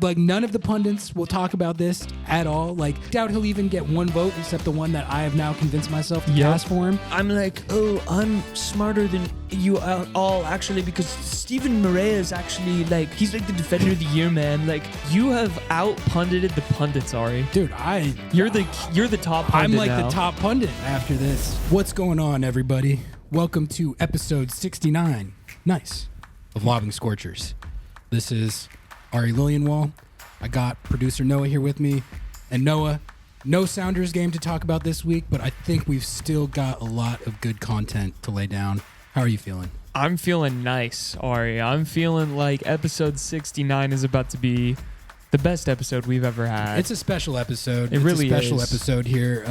Like, none of the pundits will talk about this at all. Like, doubt he'll even get one vote except the one that I have now convinced myself to cast for him. I'm like, oh, I'm smarter than you all, actually, because Stephen Murray is actually, like, he's like the defender of the year, man. Like, you have out-pundited the pundits, Ari. Dude, You're the top pundit I'm like now. the top pundit after this. What's going on, everybody? Welcome to episode 69. Nice. Of Lobbing Scorchers. This is Ari Lillianwall. I got producer Noah here with me. And Noah, no Sounders game to talk about this week, but I think we've still got a lot of good content to lay down. How are you feeling? I'm feeling nice, Ari. I'm feeling like episode 69 is about to be the best episode we've ever had. It's a special episode. It really a special is. episode here.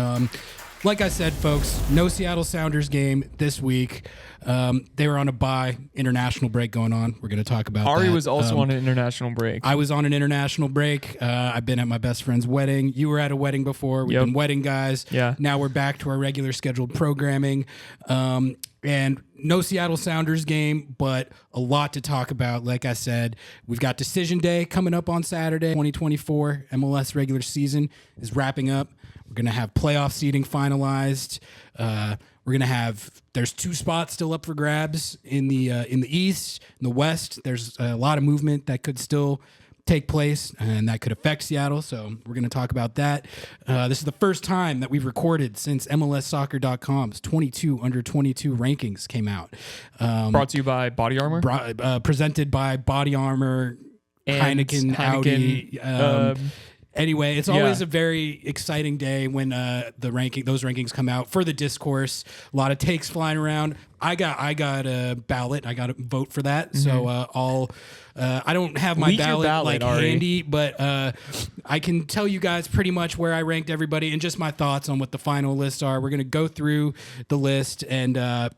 Like I said, folks, no Seattle Sounders game this week. They were on a bye, international break going on. We're going to talk about Ari that. was also on an international break. I was on an international break. I've been at my best friend's wedding. You were at a wedding before. We've been wedding guys. Yeah. Now we're back to our regular scheduled programming. And no Seattle Sounders game, but a lot to talk about. Like I said, we've got Decision Day coming up on Saturday. 2024 MLS regular season is wrapping up. We're going to have playoff seeding finalized. We're going to have, there's 2 spots still up for grabs in the East. In the West, there's a lot of movement that could still take place and that could affect Seattle. So we're going to talk about that. This is the first time that we've recorded since MLSsoccer.com's 22 under 22 rankings came out. Brought to you by Body Armor. Presented by Body Armor, And Heineken, Audi. Anyway, it's always a very exciting day when those rankings come out for the discourse. A lot of takes flying around. I got a ballot. I got to vote for that. Mm-hmm. So I don't have my ballot handy, but I can tell you guys pretty much where I ranked everybody and just my thoughts on what the final lists are. We're going to go through the list and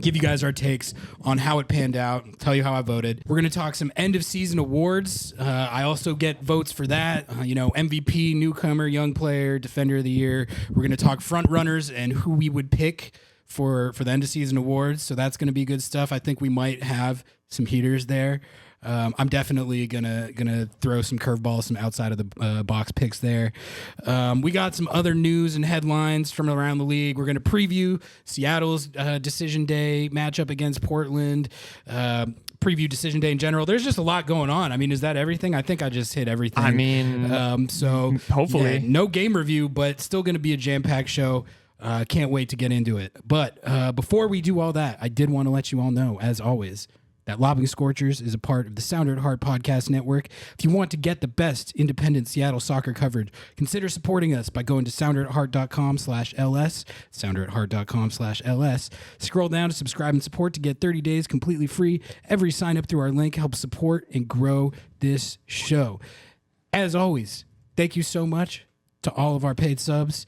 give you guys our takes on how it panned out, tell you how I voted. We're going to talk some end of season awards. I also get votes for that. MVP, newcomer, young player, defender of the year. We're going to talk front runners and who we would pick for the end of season awards. So that's going to be good stuff. I think we might have some heaters there. I'm definitely gonna throw some curveballs, some outside of the box picks there. We got some other news and headlines from around the league. We're gonna preview Seattle's Decision Day matchup against Portland. Preview Decision Day in general. There's just a lot going on. I mean, is that everything? I think I just hit everything. I mean, so hopefully no game review, but still gonna be a jam-packed show. Can't wait to get into it. But before we do all that, I did want to let you all know, as always, that Lobbing Scorchers is a part of the Sounder at Heart podcast network. If you want to get the best independent Seattle soccer coverage, consider supporting us by going to sounderatheart.com/LS, sounderatheart.com/LS. Scroll down to subscribe and support to get 30 days completely free. Every sign up through our link helps support and grow this show. As always, thank you so much to all of our paid subs.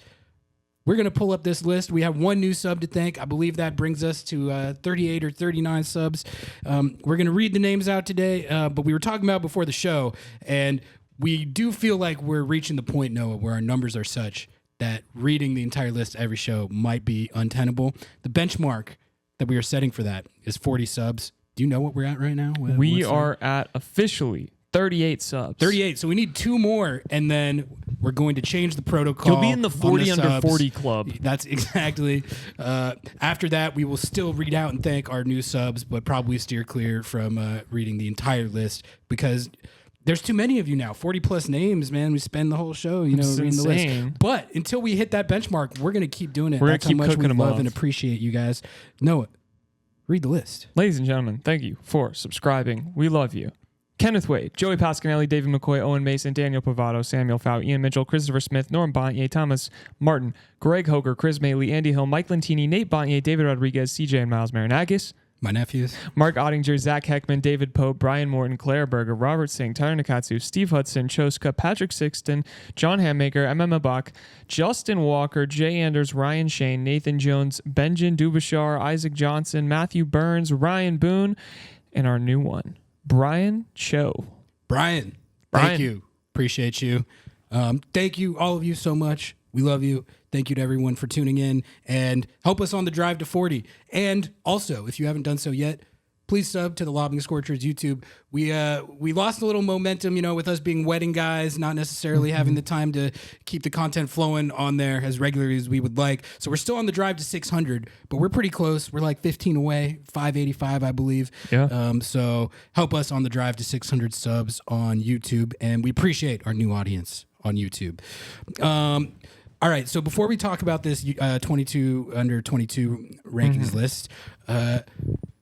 We're going to pull up this list. We have one new sub to thank. I believe that brings us to 38 or 39 subs. We're going to read the names out today, but we were talking about before the show, and we do feel like we're reaching the point, Noah, where our numbers are such that reading the entire list every show might be untenable. The benchmark that we are setting for that is 40 subs. Do you know what we're at right now? We are at officially 38 subs. 38. So we need 2 more, and then we're going to change the protocol. You'll be in the 40 under 40 club. That's exactly. After that, we will still read out and thank our new subs, but probably steer clear from reading the entire list because there's too many of you now. 40 plus names, man. We spend the whole show, reading the list. But until we hit that benchmark, we're going to keep doing it. That's how much we love and appreciate you guys. Noah, read the list. Ladies and gentlemen, thank you for subscribing. We love you. Kenneth Wade, Joey Pasquinelli, David McCoy, Owen Mason, Daniel Pavato, Samuel Fow, Ian Mitchell, Christopher Smith, Norm Bontier, Thomas Martin, Greg Hoger, Chris Maley, Andy Hill, Mike Lentini, Nate Bontier, David Rodriguez, CJ and Miles Marinakis. My nephews. Mark Ottinger, Zach Heckman, David Pope, Brian Morton, Claire Berger, Robert Singh, Tyler Nakatsu, Steve Hudson, Choska, Patrick Sixton, John Hammaker, Emma Bach, Justin Walker, Jay Anders, Ryan Shane, Nathan Jones, Benjamin Dubashar, Isaac Johnson, Matthew Burns, Ryan Boone, and our new one, Brian Cho. Brian, thank you. Appreciate you. Thank you, all of you, so much. We love you. Thank you to everyone for tuning in and help us on the drive to 40. And also, if you haven't done so yet, please sub to the Lobbing Scorchers YouTube. We lost a little momentum, with us being wedding guys, not necessarily having the time to keep the content flowing on there as regularly as we would like. So we're still on the drive to 600, but we're pretty close. We're like 15 away, 585, I believe. Yeah. So help us on the drive to 600 subs on YouTube, and we appreciate our new audience on YouTube. All right, so before we talk about this 22 under 22 rankings list,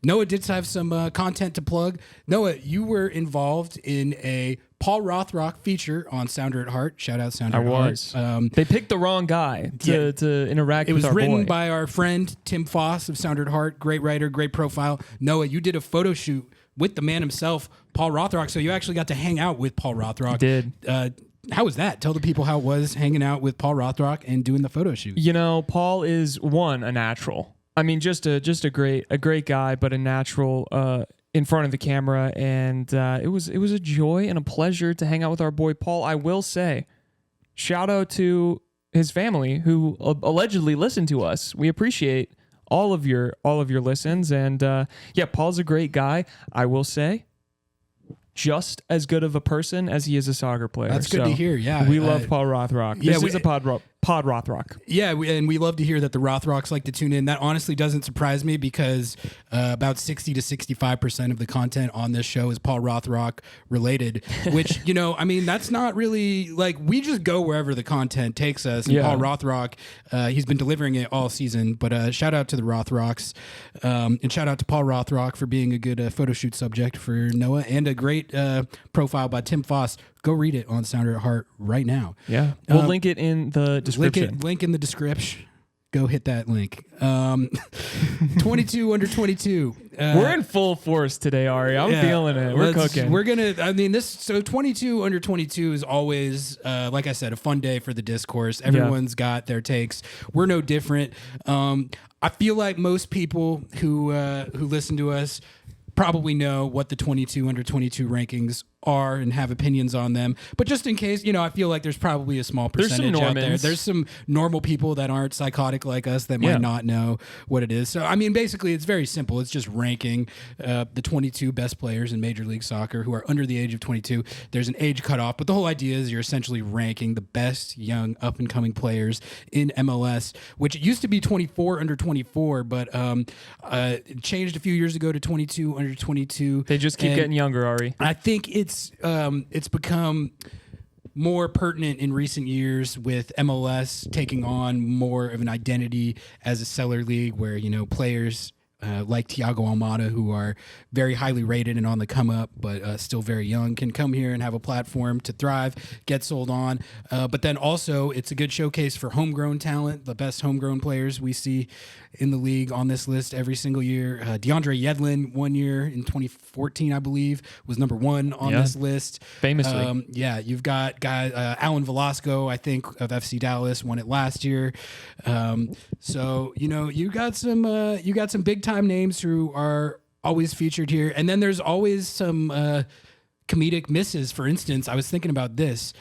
Noah did have some content to plug. Noah, you were involved in a Paul Rothrock feature on Sounder at Heart. Shout out Sounder at Heart. I was. They picked the wrong guy to interact with our boy. It was written by our friend Tim Foss of Sounder at Heart. Great writer, great profile. Noah, you did a photo shoot with the man himself, Paul Rothrock. So you actually got to hang out with Paul Rothrock. I did. How was that? Tell the people how it was hanging out with Paul Rothrock and doing the photo shoot. Paul is a natural. I mean, just a great guy, but a natural in front of the camera, and it was a joy and a pleasure to hang out with our boy Paul. I will say, shout out to his family who allegedly listened to us. We appreciate all of your listens, and Paul's a great guy. I will say, just as good of a person as he is a soccer player. That's good to hear. Yeah, we love Paul Rothrock. This is a Pod Rothrock. Yeah, and we love to hear that the Rothrocks like to tune in. That honestly doesn't surprise me because about 60 to 65% of the content on this show is Paul Rothrock related. Which that's not really we just go wherever the content takes us. And Paul Rothrock, he's been delivering it all season. But shout out to the Rothrocks, and shout out to Paul Rothrock for being a good photo shoot subject for Noah, and a great profile by Tim Foss. Go read it on Sounder at Heart right now. Yeah. We'll link it in the description. Link in the description. Go hit that link. 22 under 22. We're in full force today, Ari. I'm feeling it. We're cooking. We're going to, so 22 under 22 is always, like I said, a fun day for the discourse. Everyone's got their takes. We're no different. I feel like most people who listen to us probably know what the 22 under 22 rankings are and have opinions on them. But just in case, I feel like there's probably a small percentage out there. There's some normal people that aren't psychotic like us that might not know what it is. So, I mean, basically, it's very simple. It's just ranking the 22 best players in Major League Soccer who are under the age of 22. There's an age cutoff, but the whole idea is you're essentially ranking the best young up-and-coming players in MLS, which it used to be 24 under 24, but it changed a few years ago to 22 under 22. They just keep getting younger, Ari. I think it's become more pertinent in recent years with MLS taking on more of an identity as a seller league where, players like Thiago Almada, who are very highly rated and on the come up, but still very young, can come here and have a platform to thrive, get sold on. But then also it's a good showcase for homegrown talent, the best homegrown players we see in the league on this list every single year. DeAndre Yedlin, 1 year in 2014, I believe, was number one on this list. Famously. You've got guys, Alan Velasco, I think, of FC Dallas, won it last year. So, you got some big time names who are always featured here. And then there's always some comedic misses. For instance, I was thinking about this.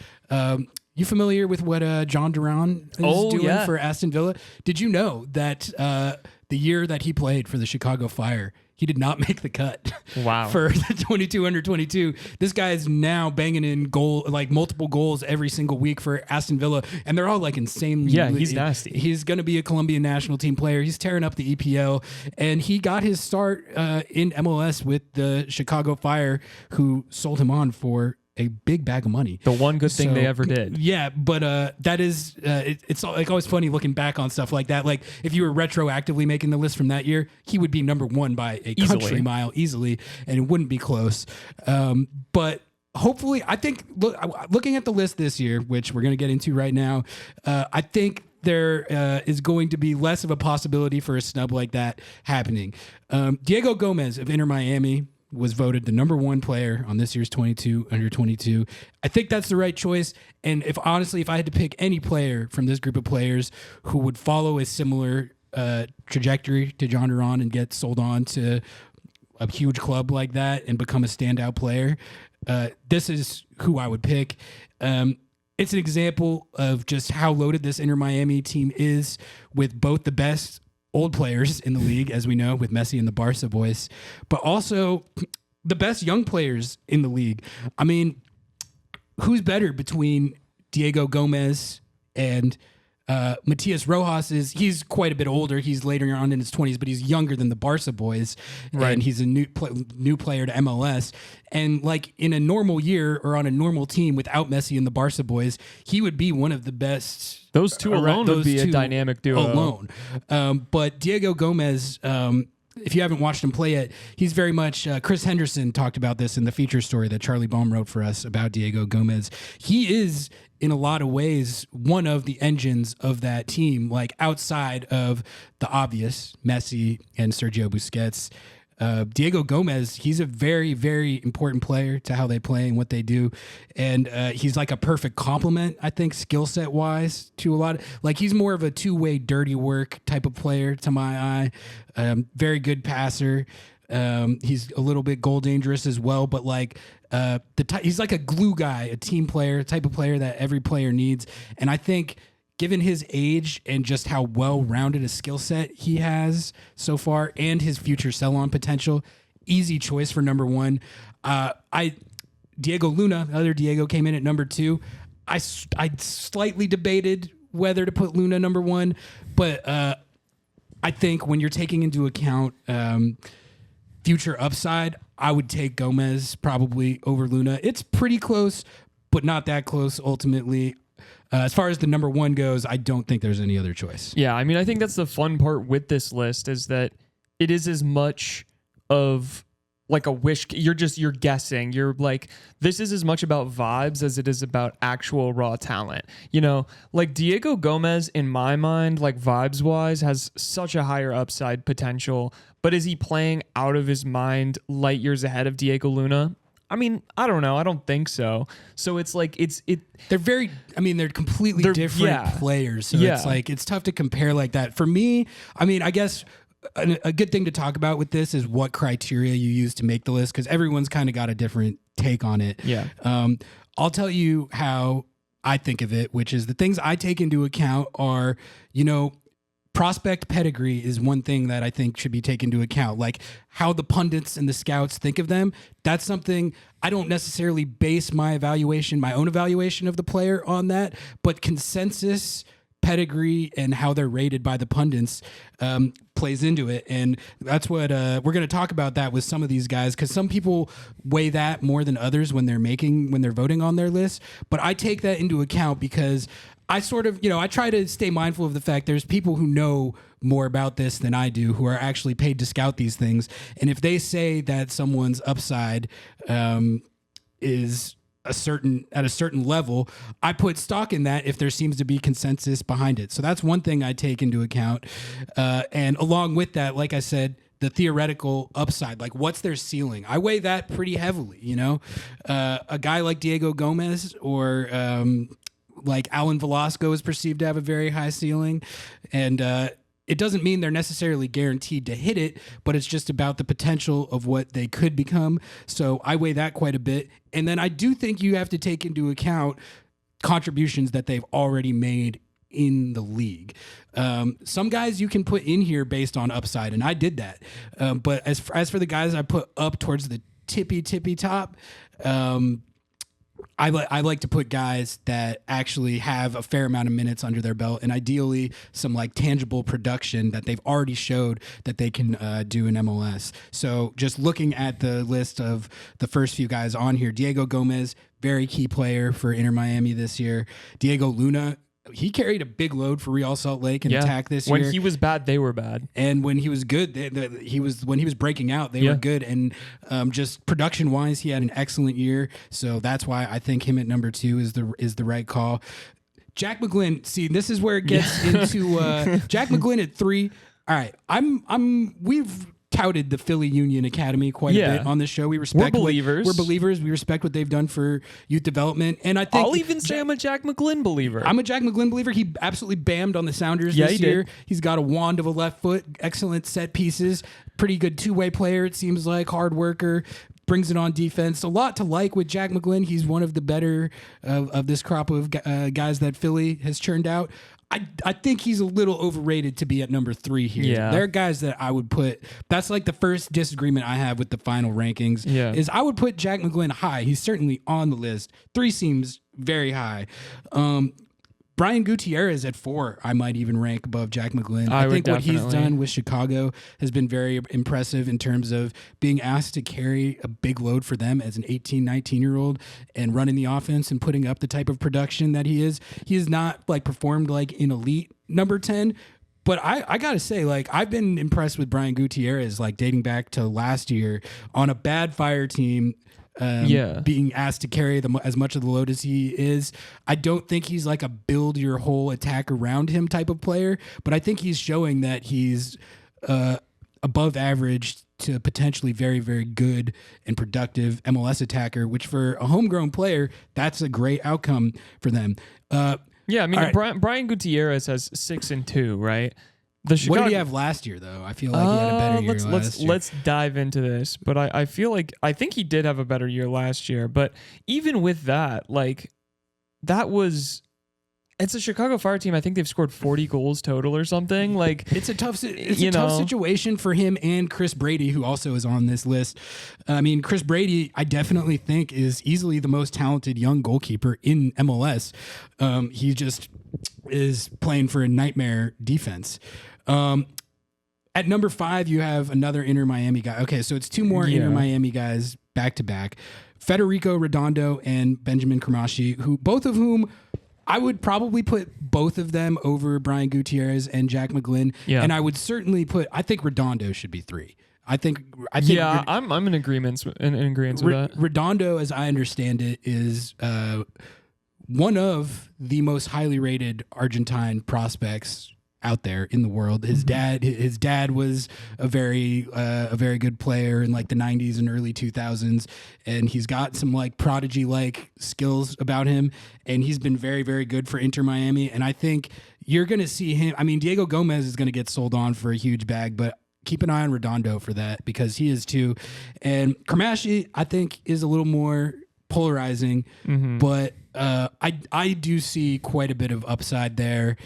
You familiar with what John Duran is doing for Aston Villa? Did you know that the year that he played for the Chicago Fire, he did not make the cut? Wow. For the 22 under 22. This guy is now banging in multiple goals every single week for Aston Villa, and they're all insanely. Yeah, he's nasty. He's going to be a Colombian national team player. He's tearing up the EPL, and he got his start in MLS with the Chicago Fire, who sold him on for a big bag of money. The one good thing they ever did. Yeah, but that is it's always funny looking back on stuff like that. Like if you were retroactively making the list from that year, he would be number one by a country mile easily, and it wouldn't be close. But hopefully, I think looking at the list this year, which we're going to get into right now, I think there is going to be less of a possibility for a snub like that happening. Diego Gomez of Inter Miami was voted the number one player on this year's 22 under 22. I think that's the right choice. And if I had to pick any player from this group of players who would follow a similar trajectory to John Duran and get sold on to a huge club like that and become a standout player, this is who I would pick. It's an example of just how loaded this Inter Miami team is with both the best old players in the league, as we know, with Messi and the Barca boys, but also the best young players in the league. I mean, who's better between Diego Gomez and Matias Rojas? He's quite a bit older. He's later on in his 20s, but he's younger than the Barca boys, right. And he's a new player to MLS. And like in a normal year or on a normal team without Messi and the Barca boys, he would be one of the best. Those two alone would be a dynamic duo. Alone. But Diego Gomez, if you haven't watched him play yet, he's very much, Chris Henderson talked about this in the feature story that Charlie Baum wrote for us about Diego Gomez. He is, in a lot of ways, one of the engines of that team, like outside of the obvious, Messi and Sergio Busquets. Diego Gomez, he's a very, very important player to how they play and what they do. And he's like a perfect complement, I think, skill set wise to a lot of, like he's more of a two-way dirty work type of player to my eye. Very good passer. He's a little bit goal dangerous as well, but like he's like a glue guy, a team player, type of player that every player needs. And I think given his age and just how well-rounded a skill set he has so far and his future sell-on potential, easy choice for number one. Diego Luna, other Diego, came in at number 2. I slightly debated whether to put Luna number 1, but I think when you're taking into account future upside, I would take Gomez probably over Luna. It's pretty close, but not that close ultimately. As far as the number 1 goes, I don't think there's any other choice. Yeah, I mean, I think that's the fun part with this list is that it is as much of like a wish. You're guessing. You're like, this is as much about vibes as it is about actual raw talent. You know, like Diego Gomez, in my mind, like vibes wise, has such a higher upside potential. But is he playing out of his mind light years ahead of Diego Luna? I mean, I don't know. I don't think so. So it's like they're completely different players. So it's like it's tough to compare like that. For me, I mean, I guess a good thing to talk about with this is what criteria you use to make the list, because everyone's kind of got a different take on it. Yeah. I'll tell you how I think of it, which is the things I take into account are, prospect pedigree is one thing that I think should be taken into account, like how the pundits and the scouts think of them. That's something I don't necessarily base my own evaluation of the player on that, but consensus pedigree and how they're rated by the pundits plays into it. And that's what we're going to talk about that with some of these guys, because some people weigh that more than others when they're voting on their list. But I take that into account because I sort of, I try to stay mindful of the fact there's people who know more about this than I do, who are actually paid to scout these things. And if they say that someone's upside is at a certain level, I put stock in that if there seems to be consensus behind it. So that's one thing I take into account. And along with that, like I said, the theoretical upside, like what's their ceiling? I weigh that pretty heavily, a guy like Diego Gomez or like Alan Velasco is perceived to have a very high ceiling, and it doesn't mean they're necessarily guaranteed to hit it, but it's just about the potential of what they could become. So I weigh that quite a bit. And then I do think you have to take into account contributions that they've already made in the league. Some guys you can put in here based on upside, and I did that. But as for the guys I put up towards the tippy top, I like to put guys that actually have a fair amount of minutes under their belt, and ideally some like tangible production that they've already showed that they can do in MLS. So just looking at the list of the first few guys on here, Diego Gomez, very key player for Inter Miami this year. Diego Luna, he carried a big load for Real Salt Lake in attack this year. When he was bad, they were bad. And when he was good, when he was breaking out, they were good. And just production wise, he had an excellent year. So that's why I think him at number 2 is the right call. Jack McGlynn, see, this is where it gets into Jack McGlynn at 3. All right, we've touted the Philly Union Academy quite a bit on this show. We respect. We're believers. We're believers. We respect what they've done for youth development, and I think I'll even say I'm a Jack McGlynn believer. I'm a Jack McGlynn believer. He absolutely bammed on the Sounders this year. He's got a wand of a left foot, excellent set pieces, pretty good two-way player. It seems like hard worker. brings it on defense. A lot to like with Jack McGlynn. He's one of the better of this crop of guys that Philly has churned out. I think he's a little overrated to be at number 3 here. Yeah. There are guys that I would put. That's like the first disagreement I have with the final rankings. Yeah. Is I would put Jack McGlynn high. He's certainly on the list. 3 seems very high. Brian Gutierrez at 4, I might even rank above Jack McGlynn. I think what he's done with Chicago has been very impressive in terms of being asked to carry a big load for them as an 18, 19-year-old and running the offense and putting up the type of production that he is. He has not like performed like an elite number 10, but I got to say, like, I've been impressed with Brian Gutierrez, like dating back to last year on a bad Fire team. Being asked to carry as much of the load as he is. I don't think he's like a build your whole attack around him type of player, but I think he's showing that he's above average to potentially very, very good and productive MLS attacker, which for a homegrown player, that's a great outcome for them. I mean, right. Brian Gutierrez has 6-2, right? What did he have last year, though? I feel like he had a better year last year. Let's dive into this. But I feel like I think he did have a better year last year. But even with that, like it's a Chicago Fire team. I think they've scored 40 goals total or something. Like it's a tough situation for him and Chris Brady, who also is on this list. I mean, Chris Brady, I definitely think is easily the most talented young goalkeeper in MLS. He just is playing for a nightmare defense. At number 5, you have another Inter Miami guy. Okay, so it's 2 more Inter Miami guys back to back. Federico Redondo and Benjamin Cremaschi, both of whom I would probably put both of them over Brian Gutierrez and Jack McGlynn. Yeah. And I would certainly I think Redondo should be 3. I'm in agreement with that. Redondo, as I understand it, is one of the most highly rated Argentine prospects out there in the world. His dad was a very good player in like the 90s and early 2000s, and he's got some like prodigy like skills about him, and he's been very, very good for Inter Miami. And I think you're going to see him. I mean, Diego Gomez is going to get sold on for a huge bag, but keep an eye on Redondo for that because he is too. And Cremaschi, I think, is a little more polarizing, but I do see quite a bit of upside there.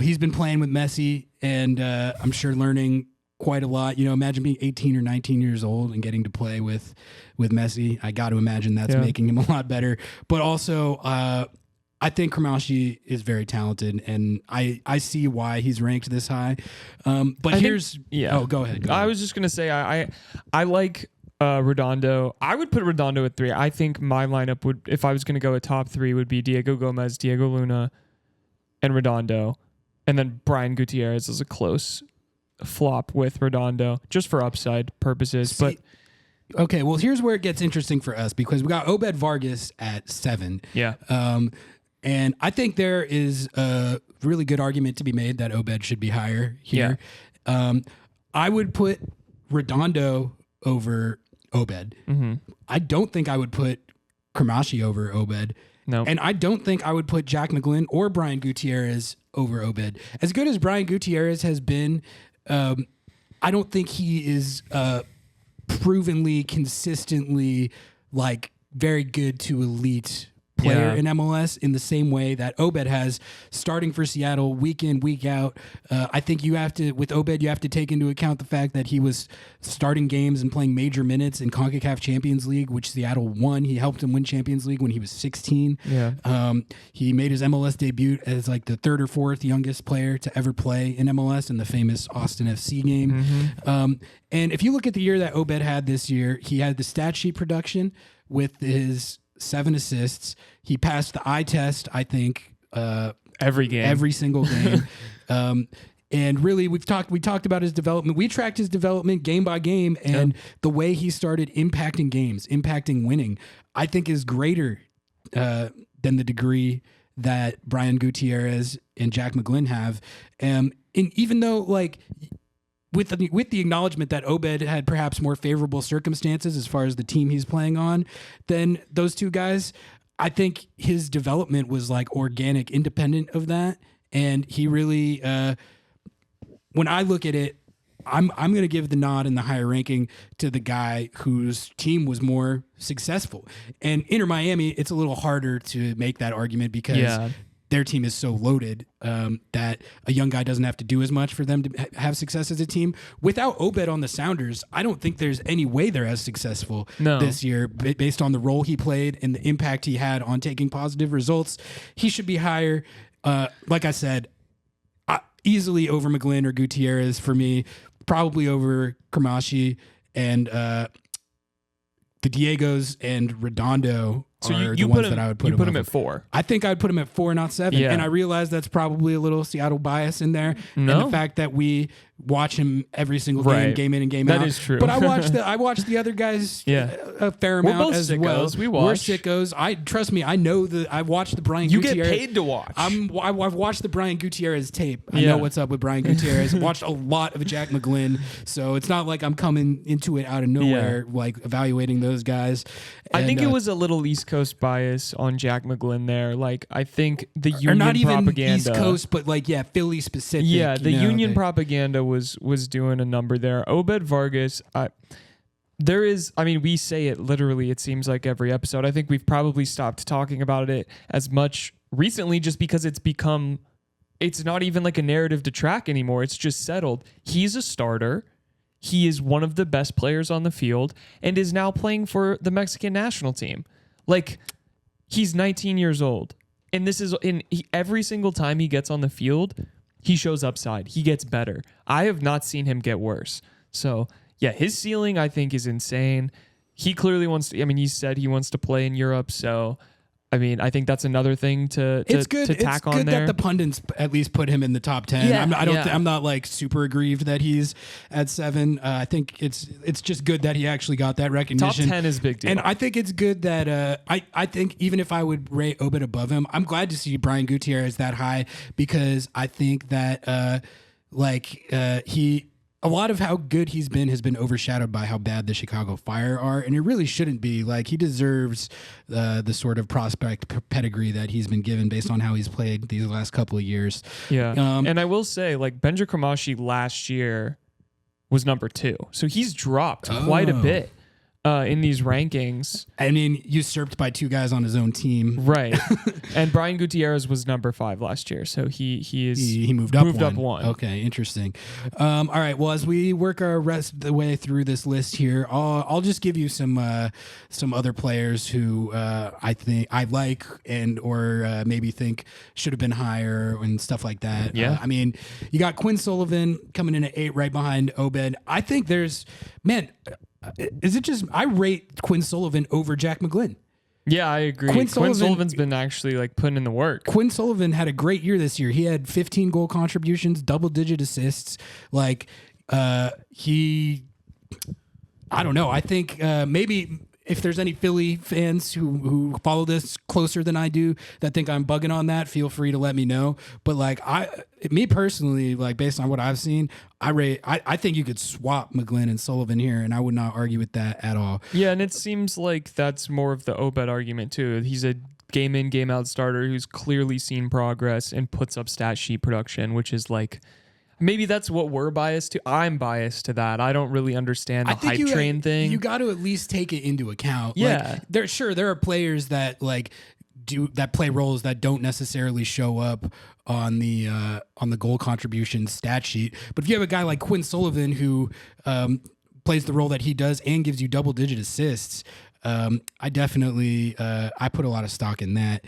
He's been playing with Messi, and I'm sure learning quite a lot. Imagine being 18 or 19 years old and getting to play with Messi. I got to imagine that's making him a lot better. But also, I think Cremaschi is very talented, and I see why he's ranked this high. Oh, go ahead. I was just going to say, I like Redondo. I would put Redondo at 3. I think my lineup would, if I was going to go a top 3, would be Diego Gomez, Diego Luna, and Redondo. And then Brian Gutierrez is a close flop with Redondo, just for upside purposes. Okay, well, here's where it gets interesting for us because we got Obed Vargas at 7. Yeah. And I think there is a really good argument to be made that Obed should be higher here. Yeah. I would put Redondo over Obed. I don't think I would put Cremaschi over Obed. No. And I don't think I would put Jack McGlynn or Brian Gutierrez over Obed. As good as Brian Gutierrez has been, I don't think he is provenly, consistently, like, very good to elite player in MLS in the same way that Obed has, starting for Seattle week in, week out. I think with Obed, you have to take into account the fact that he was starting games and playing major minutes in CONCACAF Champions League, which Seattle won. He helped him win Champions League when he was 16. Yeah. He made his MLS debut as like the 3rd or 4th youngest player to ever play in MLS in the famous Austin FC game. And if you look at the year that Obed had this year, he had the stat sheet production with his 7 assists. He passed the eye test, I think, every single game. And really, we talked about his development. We tracked his development game by game, and the way he started impacting games, impacting winning, I think is greater than the degree that Brian Gutierrez and Jack McGlynn have. And even though, like, with the acknowledgement that Obed had perhaps more favorable circumstances as far as the team he's playing on than those two guys, I think his development was like organic, independent of that. And he really, when I look at it, I'm going to give the nod in the higher ranking to the guy whose team was more successful. And Inter Miami, it's a little harder to make that argument because their team is so loaded that a young guy doesn't have to do as much for them to have success as a team. Without Obed on the Sounders, I don't think there's any way they're as successful this year based on the role he played and the impact he had on taking positive results. He should be higher. Like I said, easily over McGlynn or Gutierrez for me, probably over Kramashi and the Diegos and Redondo. So you put him at 4. I think I'd put him at 4, not 7. Yeah. And I realize that's probably a little Seattle bias in there. No. And the fact that we watch him every single game in and game out. That is true. But I watched the other guys a fair amount both as sickos. well. We watch. We're sickos. Trust me, I know I watched the Brian Gutierrez. You get paid to watch. I've watched the Brian Gutierrez tape. I know what's up with Brian Gutierrez. Watched a lot of Jack McGlynn. So it's not like I'm coming into it out of nowhere, like evaluating those guys. I think it was a little East Coast bias on Jack McGlynn there. Like, I think the Union or not even propaganda, East Coast, but like Philly specific. Yeah, the Union propaganda was doing a number there. Obed Vargas, we say it literally, it seems like every episode. I think we've probably stopped talking about it as much recently just because it's not even like a narrative to track anymore. It's just settled. He's a starter. He is one of the best players on the field and is now playing for the Mexican national team. Like, he's 19 years old. And this is every single time he gets on the field, he shows upside. He gets better. I have not seen him get worse. So, yeah, his ceiling, I think, is insane. He clearly wants to, he said he wants to play in Europe. So, I think that's another thing to tack on there. It's good that the pundits at least put him in the top 10. Yeah, I'm not like super aggrieved that he's at 7. I think it's just good that he actually got that recognition. Top 10 is a big deal. And I think it's good that I think even if I would rate Obed above him, I'm glad to see Brian Gutierrez that high because I think that a lot of how good he's been has been overshadowed by how bad the Chicago Fire are, and it really shouldn't be. Like, he deserves the sort of prospect pedigree that he's been given based on how he's played these last couple of years. Yeah, and I will say, like, Benja Kramashi last year was number 2, so he's dropped quite a bit in these rankings. Usurped by 2 guys on his own team. Right. And Brian Gutierrez was number 5 last year. So he moved up one. Okay, interesting. All right. Well, as we work our rest of the way through this list here, I'll just give you some other players who I think I like or maybe think should have been higher and stuff like that. Yeah. You got Quinn Sullivan coming in at 8 right behind Obed. I think is it just I rate Quinn Sullivan over Jack McGlynn? Yeah, I agree. Quinn Sullivan's been actually like putting in the work. Quinn Sullivan had a great year this year. He had 15 goal contributions, double-digit assists. Like I don't know. I think maybe if there's any Philly fans who follow this closer than I do that think I'm bugging on that, feel free to let me know. But me personally, like based on what I've seen, I think you could swap McGlynn and Sullivan here, and I would not argue with that at all. Yeah, and it seems like that's more of the Obed argument too. He's a game in, game out starter who's clearly seen progress and puts up stat sheet production, which is like, maybe that's what we're biased to. I'm biased to that. I don't really understand the hype train thing. You got to at least take it into account. Yeah, there are players that play roles that don't necessarily show up on the goal contribution stat sheet. But if you have a guy like Quinn Sullivan who plays the role that he does and gives you double-digit assists, I definitely I put a lot of stock in that.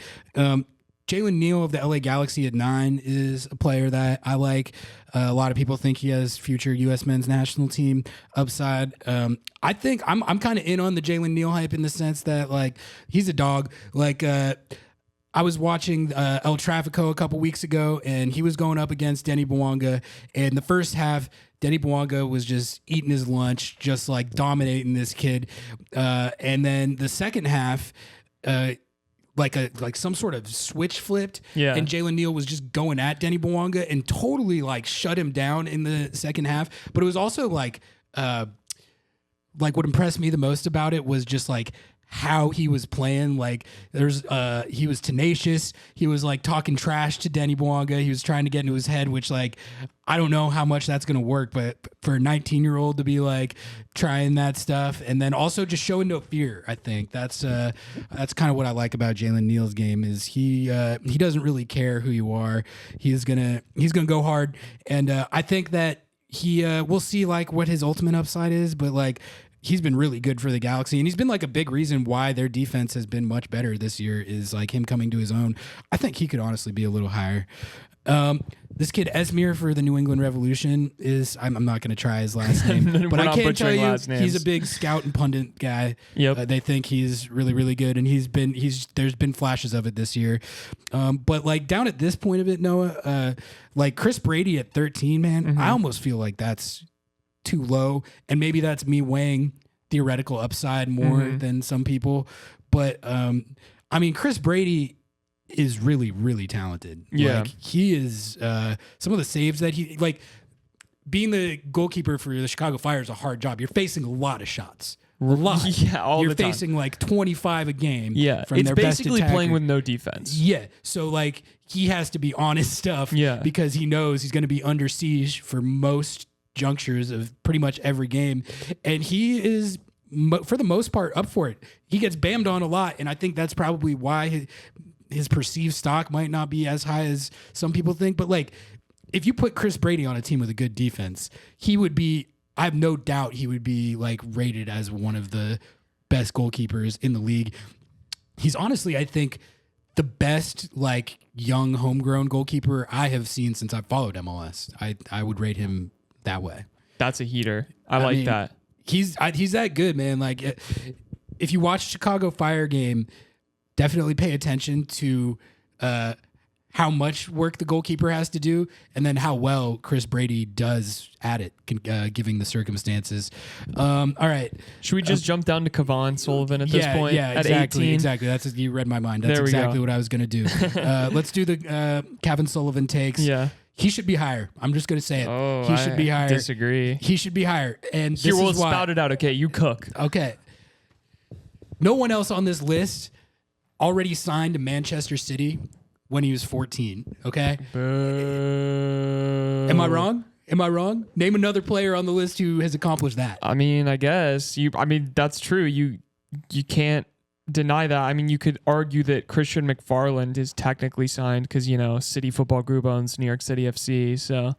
Jalen Neal of the LA Galaxy at 9 is a player that I like. A lot of people think he has future U.S. men's national team upside. I think I'm kind of in on the Jalen Neal hype in the sense that like he's a dog. Like I was watching El Trafico a couple weeks ago, and he was going up against Denny Bwanga. And the first half, Denny Bwanga was just eating his lunch, just like dominating this kid. And then the second half, like some sort of switch flipped, and Jalen Neal was just going at Denny Bwanga and totally like shut him down in the second half. But it was also like what impressed me the most about it was just like how he was playing. Like he was tenacious. He was like talking trash to Denny Bwanga. He was trying to get into his head, which like I don't know how much that's going to work, but for a 19-year-old to be like trying that stuff and then also just showing no fear, I think that's kind of what I like about Jalen Neal's game is he doesn't really care who you are. He's gonna go hard, and I think that we'll see like what his ultimate upside is, but like. He's been really good for the Galaxy, and he's been like a big reason why their defense has been much better this year is like him coming to his own. I think he could honestly be a little higher. This kid Esmir for the New England Revolution is I'm not going to try his last name, but I can tell you he's a big scout and pundit guy. Yep. They think he's really, really good, and there's been flashes of it this year. But like down at this point of it, Noah, like Chris Brady at 13, man, I almost feel like that's too low, and maybe that's me weighing theoretical upside more than some people, but I mean Chris Brady is really, really talented. Like he is some of the saves that he like being the goalkeeper for the Chicago Fire is a hard job. You're facing a lot of shots. A lot. Yeah, all You're the time. facing like 25 a game. Yeah, from it's their basically best playing with no defense. Yeah, so like he has to be on his stuff because he knows he's going to be under siege for most junctures of pretty much every game, and he is for the most part up for it. He gets bammed on a lot, and I think that's probably why his perceived stock might not be as high as some people think. But like if you put Chris Brady on a team with a good defense, he would be, I have no doubt he would be like rated as one of the best goalkeepers in the league. He's honestly, I think, the best like young homegrown goalkeeper I have seen since I've followed MLS. I would rate him that way. That's a heater. I like mean, that. He's that good, man. Like if you watch Chicago Fire game, definitely pay attention to how much work the goalkeeper has to do, and then how well Chris Brady does at it, given the circumstances. All right. Should we just jump down to Cavan Sullivan at this point? Yeah, at exactly. 18? Exactly. You read my mind. That's exactly what I was going to do. Let's do the Cavan Sullivan takes. Yeah. He should be higher. I'm just going to say it. Oh, he should be higher. Disagree. He should be higher. And Here, we'll is why. spout it out. Okay, you cook. Okay. No one else on this list already signed to Manchester City when he was 14. Okay. Boo. Am I wrong? Name another player on the list who has accomplished that. I mean, I guess that's true. You can't deny that. I mean, you could argue that Christian McFarland is technically signed because, City Football Group owns New York City FC. So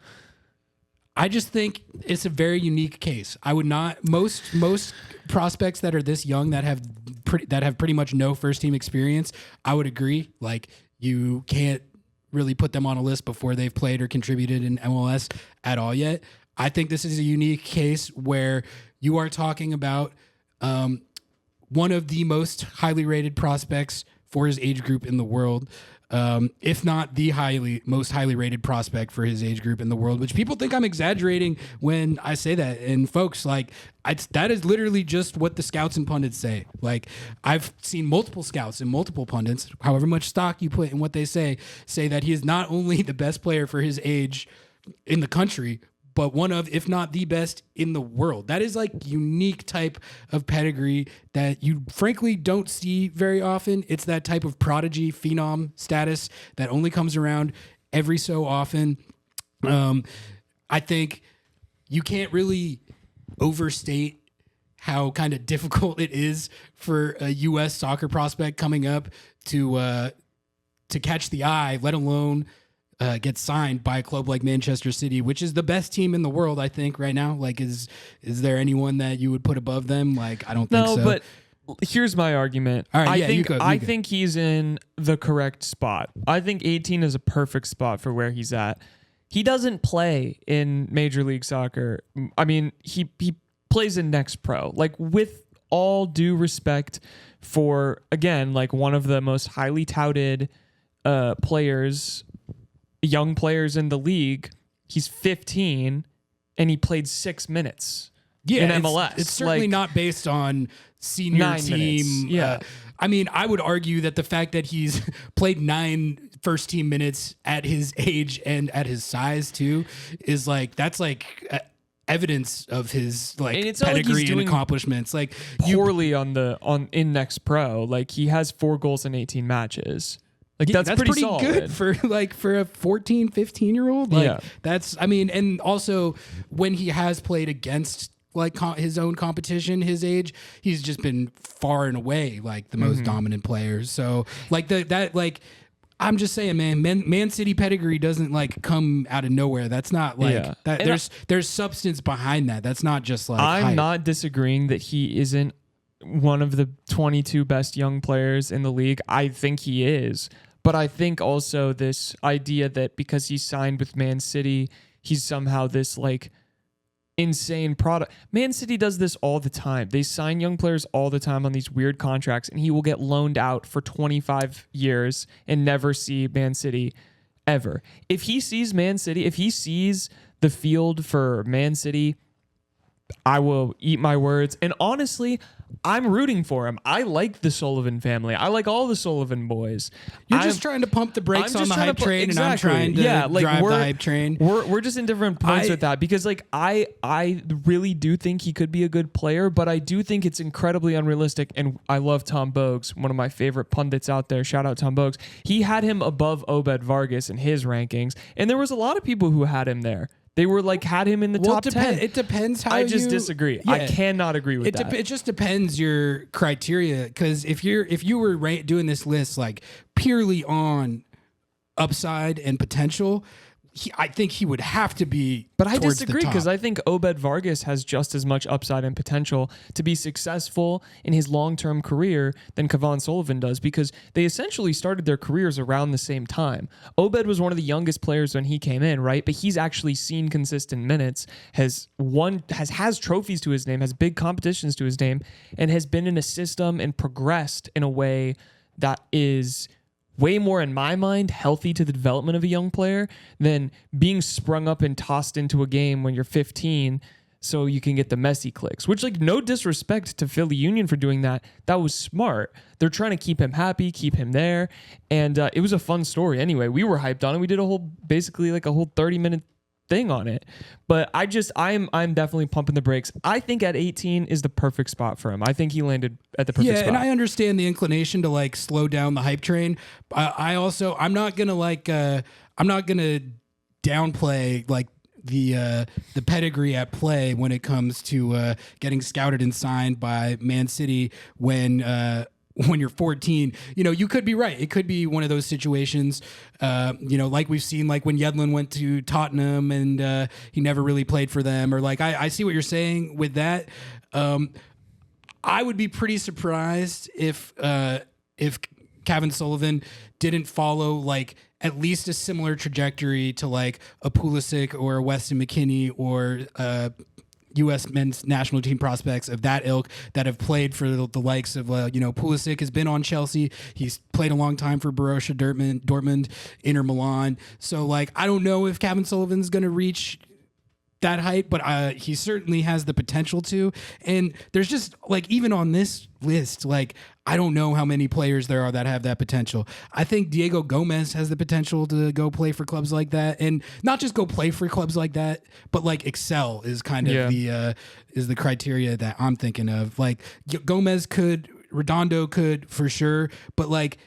I just think it's a very unique case. I would not most prospects that are this young that have pretty much no first team experience. I would agree. Like you can't really put them on a list before they've played or contributed in MLS at all yet. I think this is a unique case where you are talking about one of the most highly rated prospects for his age group in the world, if not the most highly rated prospect for his age group in the world, which people think I'm exaggerating when I say that. And folks, like that is literally just what the scouts and pundits say. Like I've seen multiple scouts and multiple pundits, however much stock you put in what they say that he is not only the best player for his age in the country, but one of, if not the best in the world. That is like unique type of pedigree that you frankly don't see very often. It's that type of prodigy phenom status that only comes around every so often. I think you can't really overstate how kind of difficult it is for a U.S. soccer prospect coming up to catch the eye, let alone get signed by a club like Manchester City, which is the best team in the world, I think, right now. Like, is there anyone that you would put above them? Like, I don't think so. No, but here's my argument. All right, I think he's in the correct spot. I think 18 is a perfect spot for where he's at. He doesn't play in Major League Soccer. I mean, he plays in Next Pro. Like, with all due respect for, again, like one of the most highly touted young players in the league, he's 15 and he played 6 minutes in MLS. It's certainly not based on senior team. Yeah. I mean, I would argue that the fact that he's played 9 first team minutes at his age and at his size too is like, that's like evidence of his like And it's not like pedigree he's and doing accomplishments. Like poorly in Next Pro. Like he has 4 goals in 18 matches. Like that's pretty solid. Good for a 14, 15-year-old. Like Yeah. that's, I mean, and also when he has played against like his own competition, his age, he's just been far and away like the most dominant player. So like I'm just saying, Man City pedigree doesn't like come out of nowhere. That's not like that. And there's substance behind that. That's not just like I'm hype. not disagreeing that he isn't one of the 22 best young players in the league. I think he is. But I think also this idea that because he signed with Man City, he's somehow this like insane product. Man City does this all the time. They sign young players all the time on these weird contracts, and he will get loaned out for 25 years and never see Man City ever. If he sees Man City, if he sees the field for Man City, I will eat my words. And honestly, I'm rooting for him. I like the Sullivan family. I like all the Sullivan boys. You're just trying to pump the brakes on the hype train, exactly. and I'm trying to drive the hype train. We're just in different points with that because like I really do think he could be a good player, but I do think it's incredibly unrealistic. And I love Tom Bogues, one of my favorite pundits out there. Shout out Tom Bogues. He had him above Obed Vargas in his rankings, and there was a lot of people who had him there. They were like had him in the top 10. It depends how I just disagree. Yeah. I cannot agree with that. It just depends your criteria, because if you were doing this list like purely on upside and potential, I think he would have to be. But I disagree because I think Obed Vargas has just as much upside and potential to be successful in his long-term career than Cavan Sullivan does, because they essentially started their careers around the same time. Obed was one of the youngest players when he came in, right? But he's actually seen consistent minutes, has trophies to his name, has big competitions to his name, and has been in a system and progressed in a way that is way more, in my mind, healthy to the development of a young player than being sprung up and tossed into a game when you're 15 so you can get the messy clicks, which, like, no disrespect to Philly Union for doing that. That was smart. They're trying to keep him happy, keep him there. And it was a fun story. Anyway, we were hyped on it. We did basically like a whole 30-minute thing on it. But I'm definitely pumping the brakes. I think at 18 is the perfect spot for him. I think he landed at the perfect spot. Yeah, and I understand the inclination to like slow down the hype train. I'm not gonna downplay like the pedigree at play when it comes to getting scouted and signed by Man City when you're 14. You could be right. It could be one of those situations, like we've seen, like when Yedlin went to Tottenham and he never really played for them, or like, I see what you're saying with that. I would be pretty surprised if Cavan Sullivan didn't follow like at least a similar trajectory to like a Pulisic or a Weston McKennie or U.S. men's national team prospects of that ilk that have played for the likes of, Pulisic has been on Chelsea. He's played a long time for Borussia Dortmund, Inter Milan. So, like, I don't know if Cavan Sullivan's going to reach that height, but he certainly has the potential to. And there's just, like, even on this list, like, I don't know how many players there are that have that potential. I think Diego Gomez has the potential to go play for clubs like that, and not just go play for clubs like that, but like excel is kind of the criteria that I'm thinking of. Like Gomez could, Redondo could for sure, but like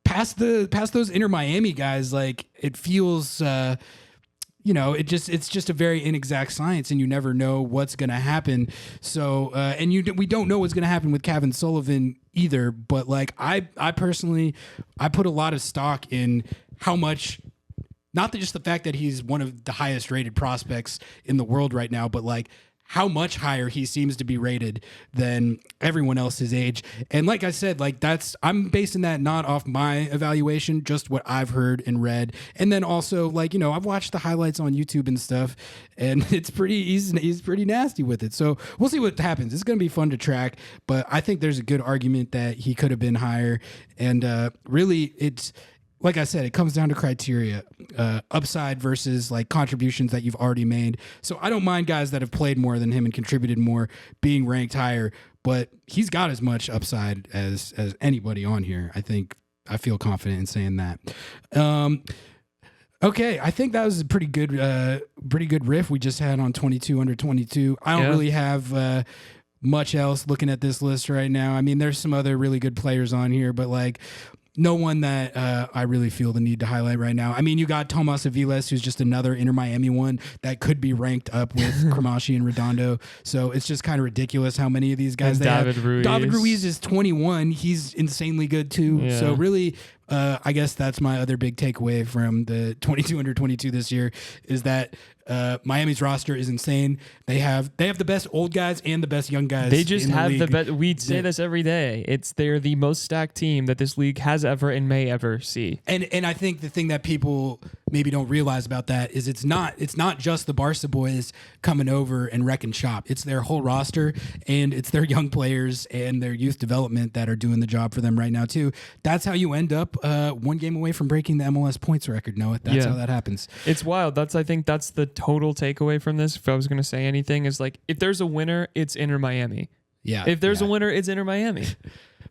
past those Inter Miami guys, like it feels. It's just a very inexact science, and you never know what's going to happen. So, we don't know what's going to happen with Cavan Sullivan either. But like, I personally, I put a lot of stock in how much, not just the fact that he's one of the highest rated prospects in the world right now, but like how much higher he seems to be rated than everyone else his age. And like I said, like I'm basing that not off my evaluation, just what I've heard and read. And then also like, I've watched the highlights on YouTube and stuff, and he's pretty nasty with it. So we'll see what happens. It's going to be fun to track, but I think there's a good argument that he could have been higher. And really it's, like I said, it comes down to criteria, upside versus like contributions that you've already made. So I don't mind guys that have played more than him and contributed more being ranked higher, but he's got as much upside as anybody on here. I feel confident in saying that. Okay, I think that was a pretty good riff we just had on 22 under 22. I don't really have much else looking at this list right now. I mean, there's some other really good players on here, but like no one that I really feel the need to highlight right now. I mean, you got Tomas Aviles, who's just another Inter Miami one that could be ranked up with Cramashi and Redondo. So it's just kind of ridiculous how many of these guys they have. Ruiz. David Ruiz is 21. He's insanely good too. Yeah. So really, I guess that's my other big takeaway from the 22 under 22 this year is that Miami's roster is insane. They have the best old guys and the best young guys. They just have league. the best. We'd say this every day. They're the most stacked team that this league has ever and may ever see. And I think the thing that people maybe don't realize about that is it's not just the Barca boys coming over and wrecking shop. It's their whole roster and it's their young players and their youth development that are doing the job for them right now too. That's how you end up one game away from breaking the MLS points record, Noah. That's how that happens. It's wild. I think that's the total takeaway from this. If I was going to say anything, is like if there's a winner, it's Inter Miami. Yeah. If there's a winner, it's Inter Miami.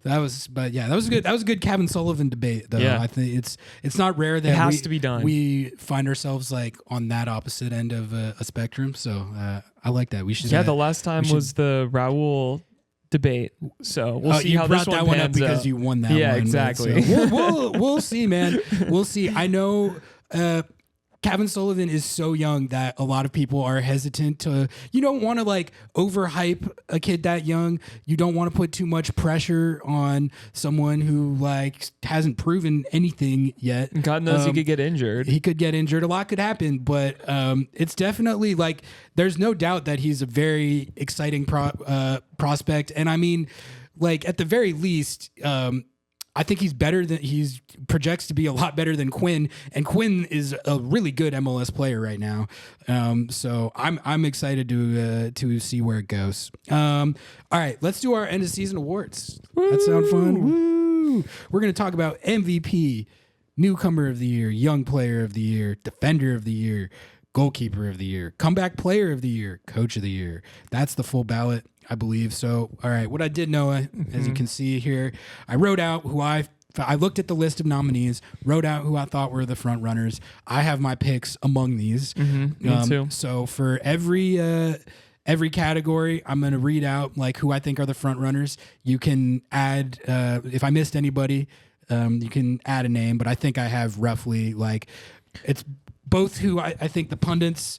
That was good. That was a good Cavan Sullivan debate, though. Yeah. I think it's not rare that it has to be done. We find ourselves like on that opposite end of a spectrum. So I like that. We should. Yeah, the last time was the Raul debate. So we'll see how this one that one up pans because out. you won that one. Yeah, exactly. So we'll see, man. We'll see. I know. Cavan Sullivan is so young that a lot of people are hesitant to, you don't want to like overhype a kid that young. You don't want to put too much pressure on someone who like hasn't proven anything yet. God knows he could get injured. He could get injured. A lot could happen, but it's definitely like, there's no doubt that he's a very exciting prospect. And I mean, like at the very least, I think he's projects to be a lot better than Quinn, and Quinn is a really good MLS player right now. So I'm excited to see where it goes. All right, let's do our end of season awards. Woo! That sound fun? Woo! We're gonna talk about MVP, Newcomer of the Year, Young Player of the Year, Defender of the Year, Goalkeeper of the Year, Comeback Player of the Year, Coach of the Year. That's the full ballot, I believe. So, all right, what I did, Noah, as you can see here, I wrote out who I looked at the list of nominees, wrote out who I thought were the front runners. I have my picks among these. Me too. So for every category, I'm going to read out like who I think are the front runners. You can add, if I missed anybody, you can add a name, but I think I have roughly like, it's both who I think the pundits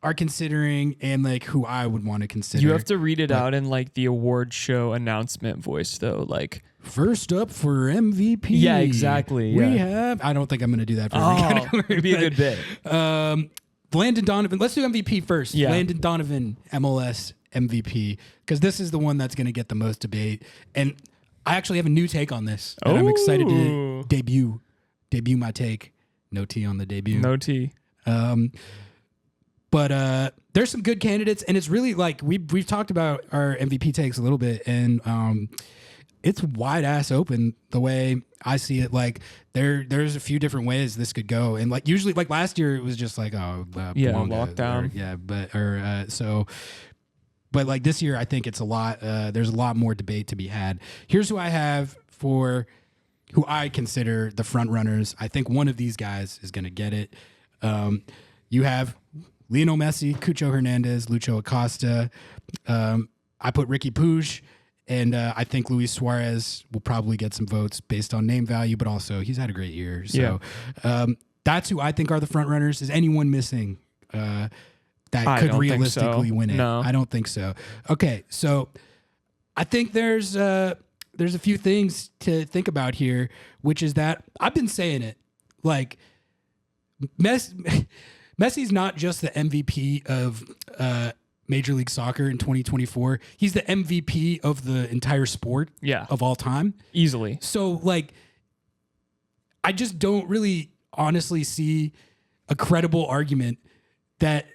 are considering and like who I would want to consider. You have to read it out in like the award show announcement voice though. Like first up for MVP. Yeah, exactly. We have, I don't think I'm going to do that for every category. It'd be a good bit. Landon Donovan. Let's do MVP first. Yeah. Landon Donovan, MLS MVP, because this is the one that's going to get the most debate. And I actually have a new take on this. And I'm excited to debut my take. No T on the debut. No T. But there's some good candidates, and it's really like we've talked about our MVP takes a little bit, and it's wide ass open the way I see it. Like there's a few different ways this could go, and like usually like last year it was just like lockdown, but like this year I think it's a lot. There's a lot more debate to be had. Here's who I have for who I consider the front runners. I think one of these guys is going to get it. You have Lionel Messi, Cucho Hernandez, Lucho Acosta. I put Ricky Puig, and I think Luis Suarez will probably get some votes based on name value, but also he's had a great year. So that's who I think are the front runners. Is anyone missing that could realistically win it? No. I don't think so. Okay, so I think there's a few things to think about here, which is that I've been saying it, like Messi's not just the MVP of Major League Soccer in 2024. He's the MVP of the entire sport of all time. Easily. So, like, I just don't really honestly see a credible argument that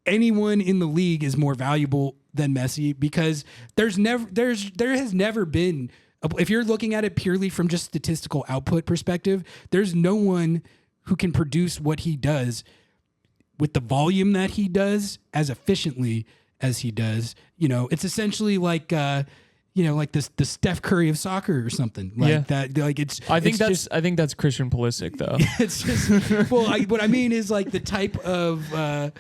anyone in the league is more valuable than Messi, because there has never been, if you're looking at it purely from just statistical output perspective, there's no one who can produce what he does with the volume that he does as efficiently as he does. You know, it's essentially like, like this the Steph Curry of soccer or something like that. Like it's. I think that's Christian Pulisic though. It's just what I mean is like the type of.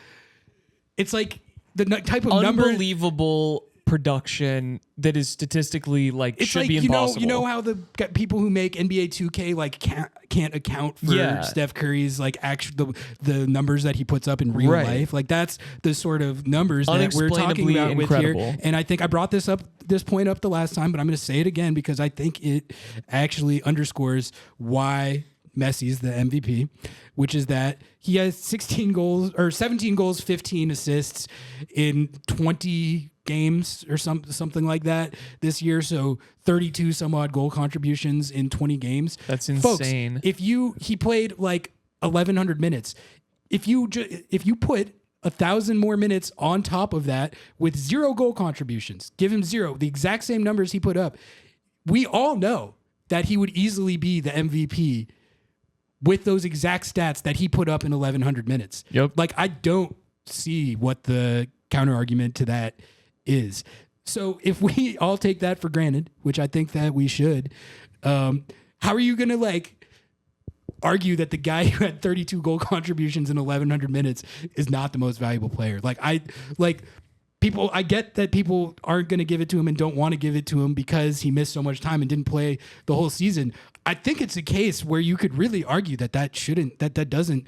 It's like the type of unbelievable production that is statistically like it's should like, be impossible. You know how the people who make NBA 2K like can't account for Steph Curry's like the numbers that he puts up in real life. Like that's the sort of numbers that we're talking about incredible. with here. And I think I brought this point up the last time, but I'm going to say it again because I think it actually underscores why Messi's the MVP, which is that he has 17 goals, 15 assists in 20 games or something like that this year. So 32 some odd goal contributions in 20 games. That's insane. Folks, he played like 1,100 minutes. If you put 1,000 more minutes on top of that with 0 goal contributions, give him 0, the exact same numbers he put up, we all know that he would easily be the MVP with those exact stats that he put up in 1,100 minutes. Yep. Like, I don't see what the counter argument to that is. So if we all take that for granted, which I think that we should, how are you going to like argue that the guy who had 32 goal contributions in 1,100 minutes is not the most valuable player? I get that people aren't going to give it to him and don't want to give it to him because he missed so much time and didn't play the whole season. I think it's a case where you could really argue that doesn't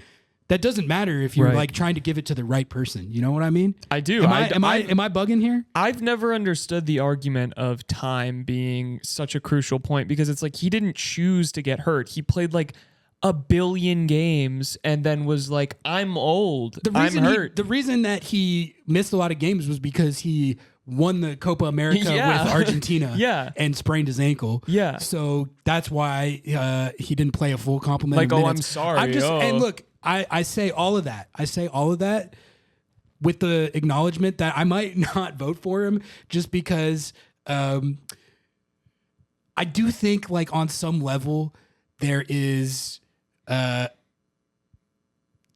matter if you're like trying to give it to the right person. You know what I mean? I do. Am I bugging here? I've never understood the argument of time being such a crucial point because it's like he didn't choose to get hurt. He played like 1 billion games and then was like, I'm old. I'm hurt. The reason that he missed a lot of games was because he won the Copa America with Argentina and sprained his ankle. Yeah. So that's why he didn't play a full complement of minutes. I'm sorry. And look, I say all of that. I say all of that with the acknowledgement that I might not vote for him just because I do think like on some level there is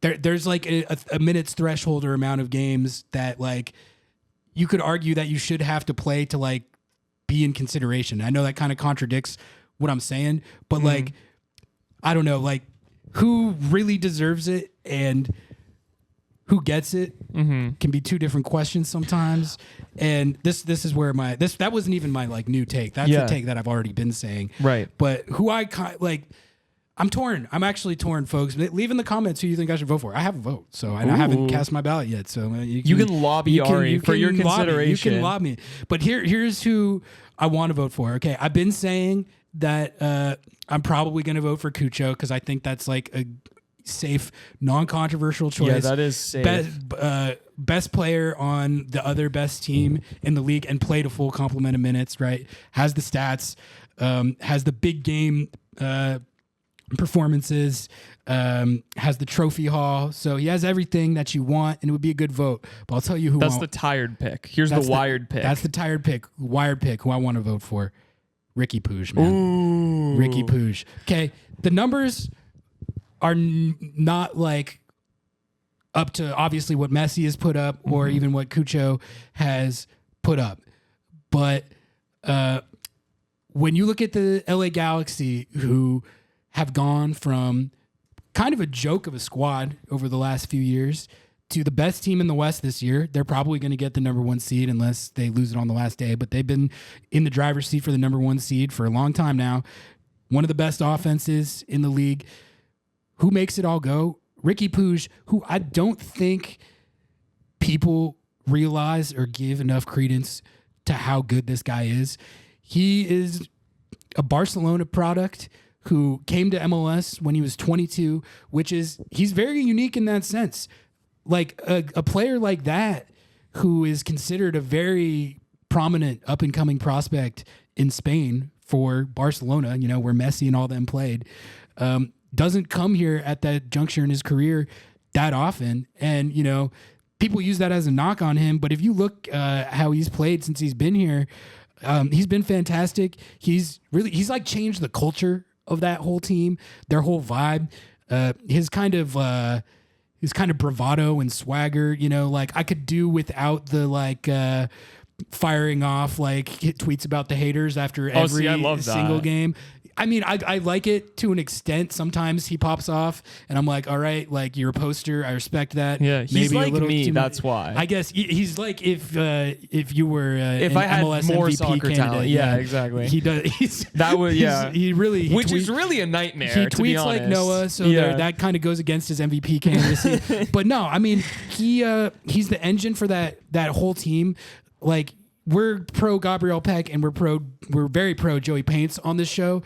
there's like a minute's threshold or amount of games that like you could argue that you should have to play to like be in consideration. I know that kind of contradicts what I'm saying, but like, I don't know, like who really deserves it and who gets it can be two different questions sometimes. And this is where that wasn't even my like new take. That's the take that I've already been saying. Right. But who I'm torn. I'm actually torn, folks. Leave in the comments who you think I should vote for. I have a vote, so I haven't cast my ballot yet. So you can lobby Ari for your consideration. You can lobby me. But here's who I want to vote for. Okay, I've been saying that I'm probably going to vote for Cucho because I think that's like a safe, non-controversial choice. Yeah, that is safe. Best player on the other best team in the league and played a full complement of minutes. Right, has the stats, has the big game. Performances, has the trophy haul, so he has everything that you want, and it would be a good vote. But I'll tell you who. That's the tired pick. Here's the wired pick. That's the wired pick. Who I want to vote for, Ricky Puig, man. Ooh. Ricky Puig. Okay, the numbers are not like up to obviously what Messi has put up, or even what Cucho has put up, but when you look at the LA Galaxy, who have gone from kind of a joke of a squad over the last few years to the best team in the West this year. They're probably going to get the number 1 seed unless they lose it on the last day, but they've been in the driver's seat for the number 1 seed for a long time now. One of the best offenses in the league. Who makes it all go? Ricky Puig, who I don't think people realize or give enough credence to how good this guy is. He is a Barcelona product who came to MLS when he was 22, he's very unique in that sense. Like a player like that who is considered a very prominent up-and-coming prospect in Spain for Barcelona, where Messi and all them played, doesn't come here at that juncture in his career that often. And, people use that as a knock on him. But if you look how he's played since he's been here, he's been fantastic. He's like changed the culture of that whole team, their whole vibe, his kind of bravado and swagger, like I could do without the firing off like tweets about the haters after every single game. I mean, I like it to an extent. Sometimes he pops off, and I'm like, all right, like you're a poster. I respect that. Yeah, he's maybe like a little me. That's why. I guess he's like if you were if I had MLS more MVP soccer candidate, talent. Yeah, exactly. He does. That would Which is really a nightmare. He to be tweets honest. like Noah, so that kind of goes against his MVP candidacy. But no, I mean he's the engine for that whole team. Like we're pro Gabriel Peck and we're very pro Joey Paints on this show.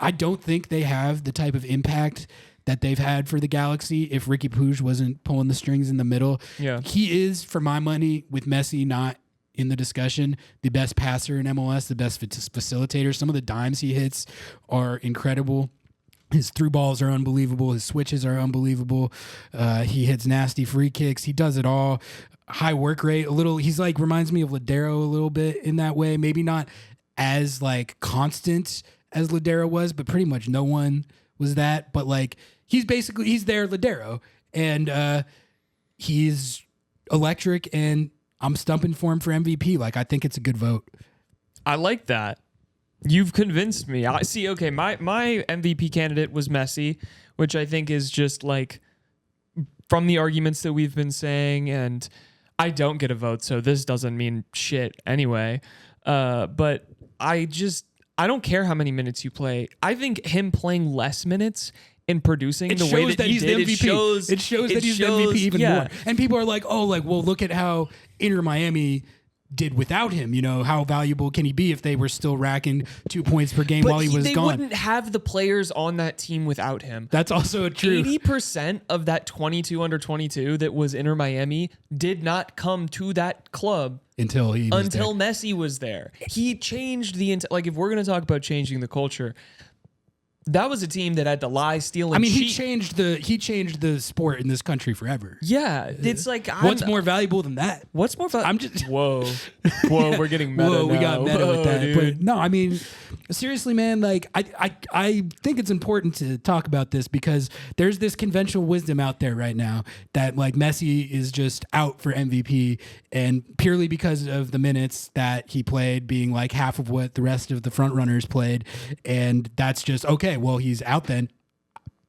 I don't think they have the type of impact that they've had for the Galaxy if Ricky Puig wasn't pulling the strings in the middle. Yeah. He is, for my money, with Messi not in the discussion, the best passer in MLS, the best facilitator. Some of the dimes he hits are incredible. His through balls are unbelievable. His switches are unbelievable. He hits nasty free kicks. He does it all. High work rate. He's like reminds me of Ladero a little bit in that way. Maybe not as like constant as Ladero was, but pretty much no one was that. But like he's their Ladero, and he's electric. And I'm stumping for him for MVP. Like I think it's a good vote. I like that. You've convinced me. I see. Okay, my MVP candidate was Messi, which I think is just like from the arguments that we've been saying, and I don't get a vote, so this doesn't mean shit anyway. But I don't care how many minutes you play. I think him playing less minutes and producing the way that he did, it shows that he's the MVP even more. And people are like, oh, like, well, look at how Inter Miami did without him. You know, how valuable can he be if they were still racking 2 points per game while he was gone? They wouldn't have the players on that team without him. That's also true. 80% of that 22 under 22 that was Inter Miami did not come to that club until Messi was there. He changed like if we're going to talk about changing the culture, that was a team that had to lie, steal, and cheat. He changed the sport in this country forever. Yeah, it's like what's more valuable than that? What's more valuable? I'm just whoa, we're getting meta. Whoa, we got meta with that. Dude. But no, I mean, seriously, man. Like I think it's important to talk about this because there's this conventional wisdom out there right now that like Messi is just out for MVP and purely because of the minutes that he played being like half of what the rest of the front runners played, and that's just okay. Well, he's out then.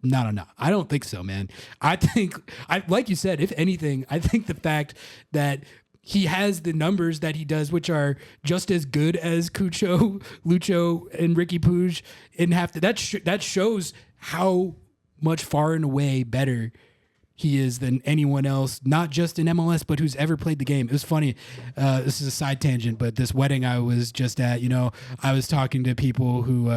No. I don't think so, man. I think, like you said, if anything, I think the fact that he has the numbers that he does, which are just as good as Cucho, Lucho, and Ricky Puig, that shows how much far and away better he is than anyone else, not just in MLS, but who's ever played the game. It was funny. This is a side tangent, but this wedding I was just at, I was talking to people who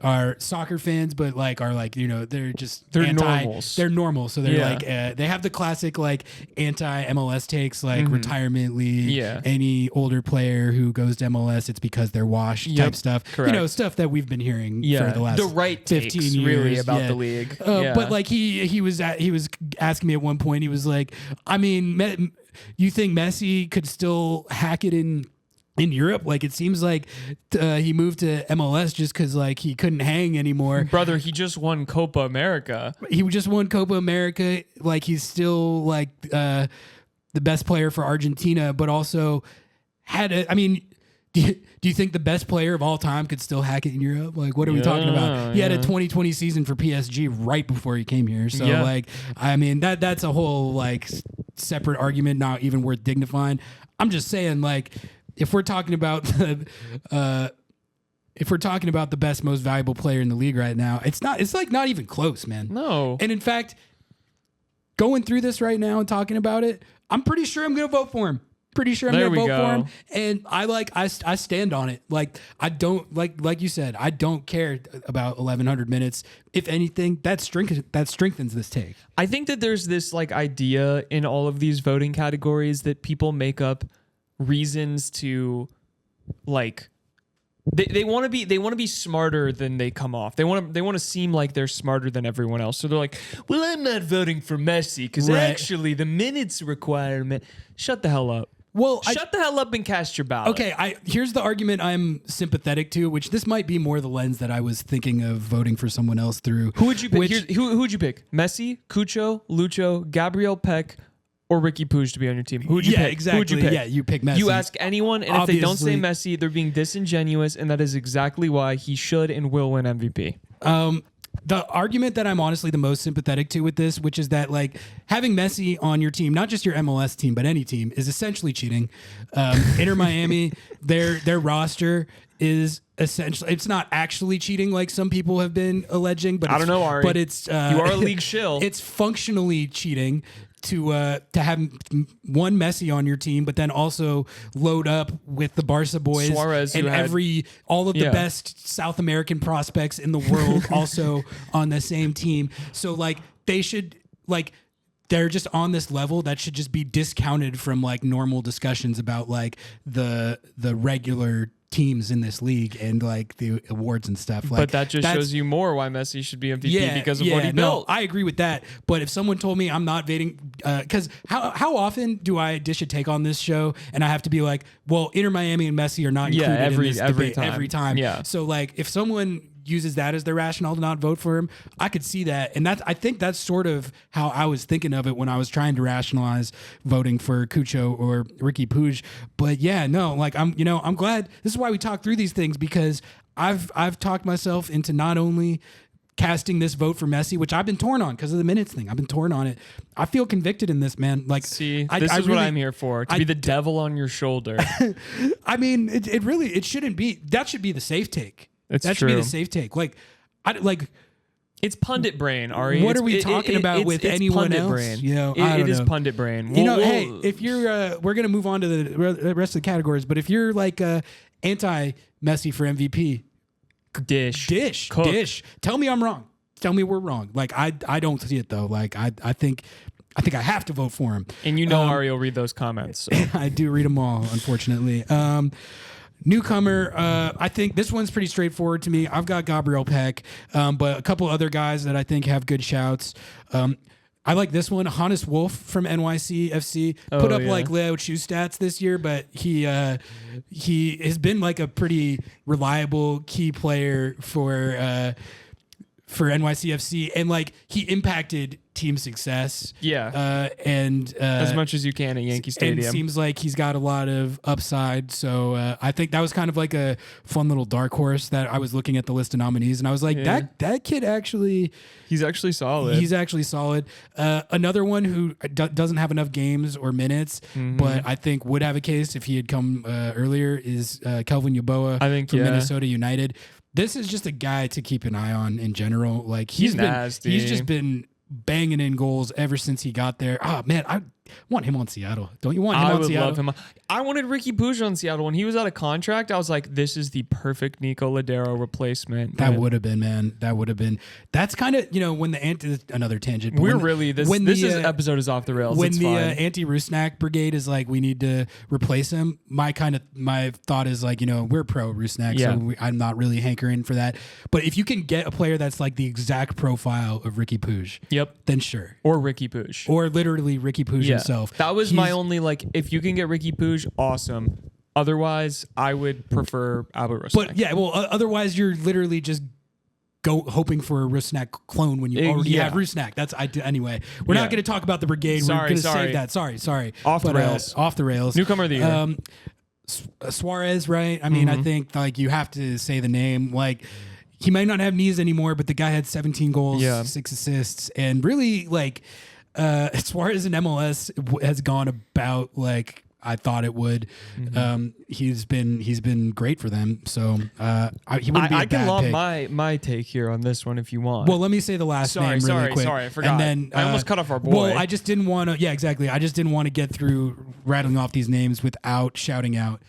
are soccer fans, but like are like, they're normals. They're normal. So they're like, they have the classic like anti MLS takes, like retirement league. Yeah. Any older player who goes to MLS, it's because they're washed type stuff. Correct. Stuff that we've been hearing for the last 15 years. Really about the league. But like he was asking me at one point, he was like, I mean, you think Messi could still hack it in Europe? Like it seems like he moved to MLS just because like he couldn't hang anymore. Brother, he just won Copa America. He just won Copa America. Like he's still like the best player for Argentina, but also do you think the best player of all time could still hack it in Europe? Like, what are we talking about? He had a 2020 season for PSG right before he came here. So, like, I mean, that's a whole, like, separate argument, not even worth dignifying. I'm just saying, like, if we're talking about the best, most valuable player in the league right now, it's like not even close, man. No. And in fact, going through this right now and talking about it, I'm pretty sure I'm going to vote for him. Pretty sure I'm going to vote for him. And I stand on it. Like, I don't, like you said, I don't care about 1,100 minutes. If anything, that strengthens this take. I think that there's this like idea in all of these voting categories that people make up reasons to like, they want to be smarter than they come off. They want to seem like they're smarter than everyone else. So they're like, well, I'm not voting for Messi because actually the minutes requirement. Shut the hell up. Well, shut the hell up and cast your ballot. Okay, here's the argument I'm sympathetic to, which this might be more the lens that I was thinking of voting for someone else through. Who would you pick? Who would you pick? Messi, Cucho, Lucho, Gabriel Peck, or Ricky Puig to be on your team? Who would you pick? Exactly. Who would you pick? Yeah, you pick Messi. You ask anyone, and if they don't say Messi, they're being disingenuous, and that is exactly why he should and will win MVP. The argument that I'm honestly the most sympathetic to with this, which is that like having Messi on your team, not just your MLS team, but any team, is essentially cheating. Inter Miami, their roster is essentially, it's not actually cheating like some people have been alleging, but I don't know, Ari. But it's you are a league shill. It's functionally cheating to have one Messi on your team, but then also load up with the Barca boys Suarez, and all of the best South American prospects in the world also on the same team. So like they should like. They're just on this level that should just be discounted from like normal discussions about like the regular teams in this league and like the awards and stuff. Like, but that just shows you more why Messi should be MVP because of what he built. No, I agree with that. But if someone told me I'm not voting, because how often do I dish a take on this show and I have to be like, well, Inter Miami and Messi are not included in this debate every time. Yeah. So like if someone uses that as their rationale to not vote for him, I could see that. And I think that's sort of how I was thinking of it when I was trying to rationalize voting for Cucho or Ricky Puig. But yeah, no, like I'm glad this is why we talk through these things, because I've talked myself into not only casting this vote for Messi, which I've been torn on because of the minutes thing. I've been torn on it. I feel convicted in this, man. Like, see, this is what I'm here for, to be the devil on your shoulder. I mean, it shouldn't be. That should be the safe take. That should be the safe take. Like, it's pundit brain, Ari. What are we talking about with anyone else? Brain. You know, it is pundit brain. Hey, if you're, we're gonna move on to the rest of the categories. But if you're like anti Messi for MVP, dish. Tell me I'm wrong. Tell me we're wrong. Like I don't see it though. Like I think I have to vote for him. And Ari will read those comments. So. I do read them all, unfortunately. Newcomer, I think this one's pretty straightforward to me. I've got Gabriel Peck, but a couple other guys that I think have good shouts. I like this one, Hannes Wolf from NYCFC. Put up like Leo Chu stats this year, but he has been like a pretty reliable key player for NYCFC, and like he impacted team success. Yeah. And as much as you can at Yankee Stadium. And it seems like he's got a lot of upside. So I think that was kind of like a fun little dark horse that I was looking at the list of nominees, and I was like, that kid actually... He's actually solid. He's actually solid. Another one who doesn't have enough games or minutes, but I think would have a case if he had come earlier is Kelvin Yeboah from Minnesota United. This is just a guy to keep an eye on in general. Like he's just been banging in goals ever since he got there. Oh man, I want him on Seattle. Don't you want him on Seattle? I would love him. I wanted Ricky Puig on Seattle when he was out of contract. I was like, this is the perfect Nico Ladero replacement. That would have been, man. That would have been. That's kind of, when the another tangent. This episode is off the rails. When the anti-Rusnak brigade is like, we need to replace him. My thought is like, we're pro Rusnak, so I'm not really hankering for that. But if you can get a player that's like the exact profile of Ricky Puig, then sure. Or Ricky Puig. Or literally Ricky Puig himself. That was my only if you can get Ricky Puig, awesome. Otherwise, I would prefer Albert Rusnak. But otherwise you're literally just hoping for a Rusnak clone when you already have Rusnak. Anyway. We're not going to talk about the brigade. We're going to save that. Sorry. Off the rails. Newcomer of the year. Suarez, right? I mean, I think like you have to say the name. Like he might not have knees anymore, but the guy had 17 goals, 6 assists, and really like Suarez in MLS has gone about like I thought it would. He's been great for them. So he wouldn't be a bad can lob pick. my take here on this one if you want. Well, let me say the last name really quick. Sorry, I forgot. And then I almost cut off our boy. Well, I just didn't want to. Yeah, exactly. I just didn't want to get through rattling off these names without shouting out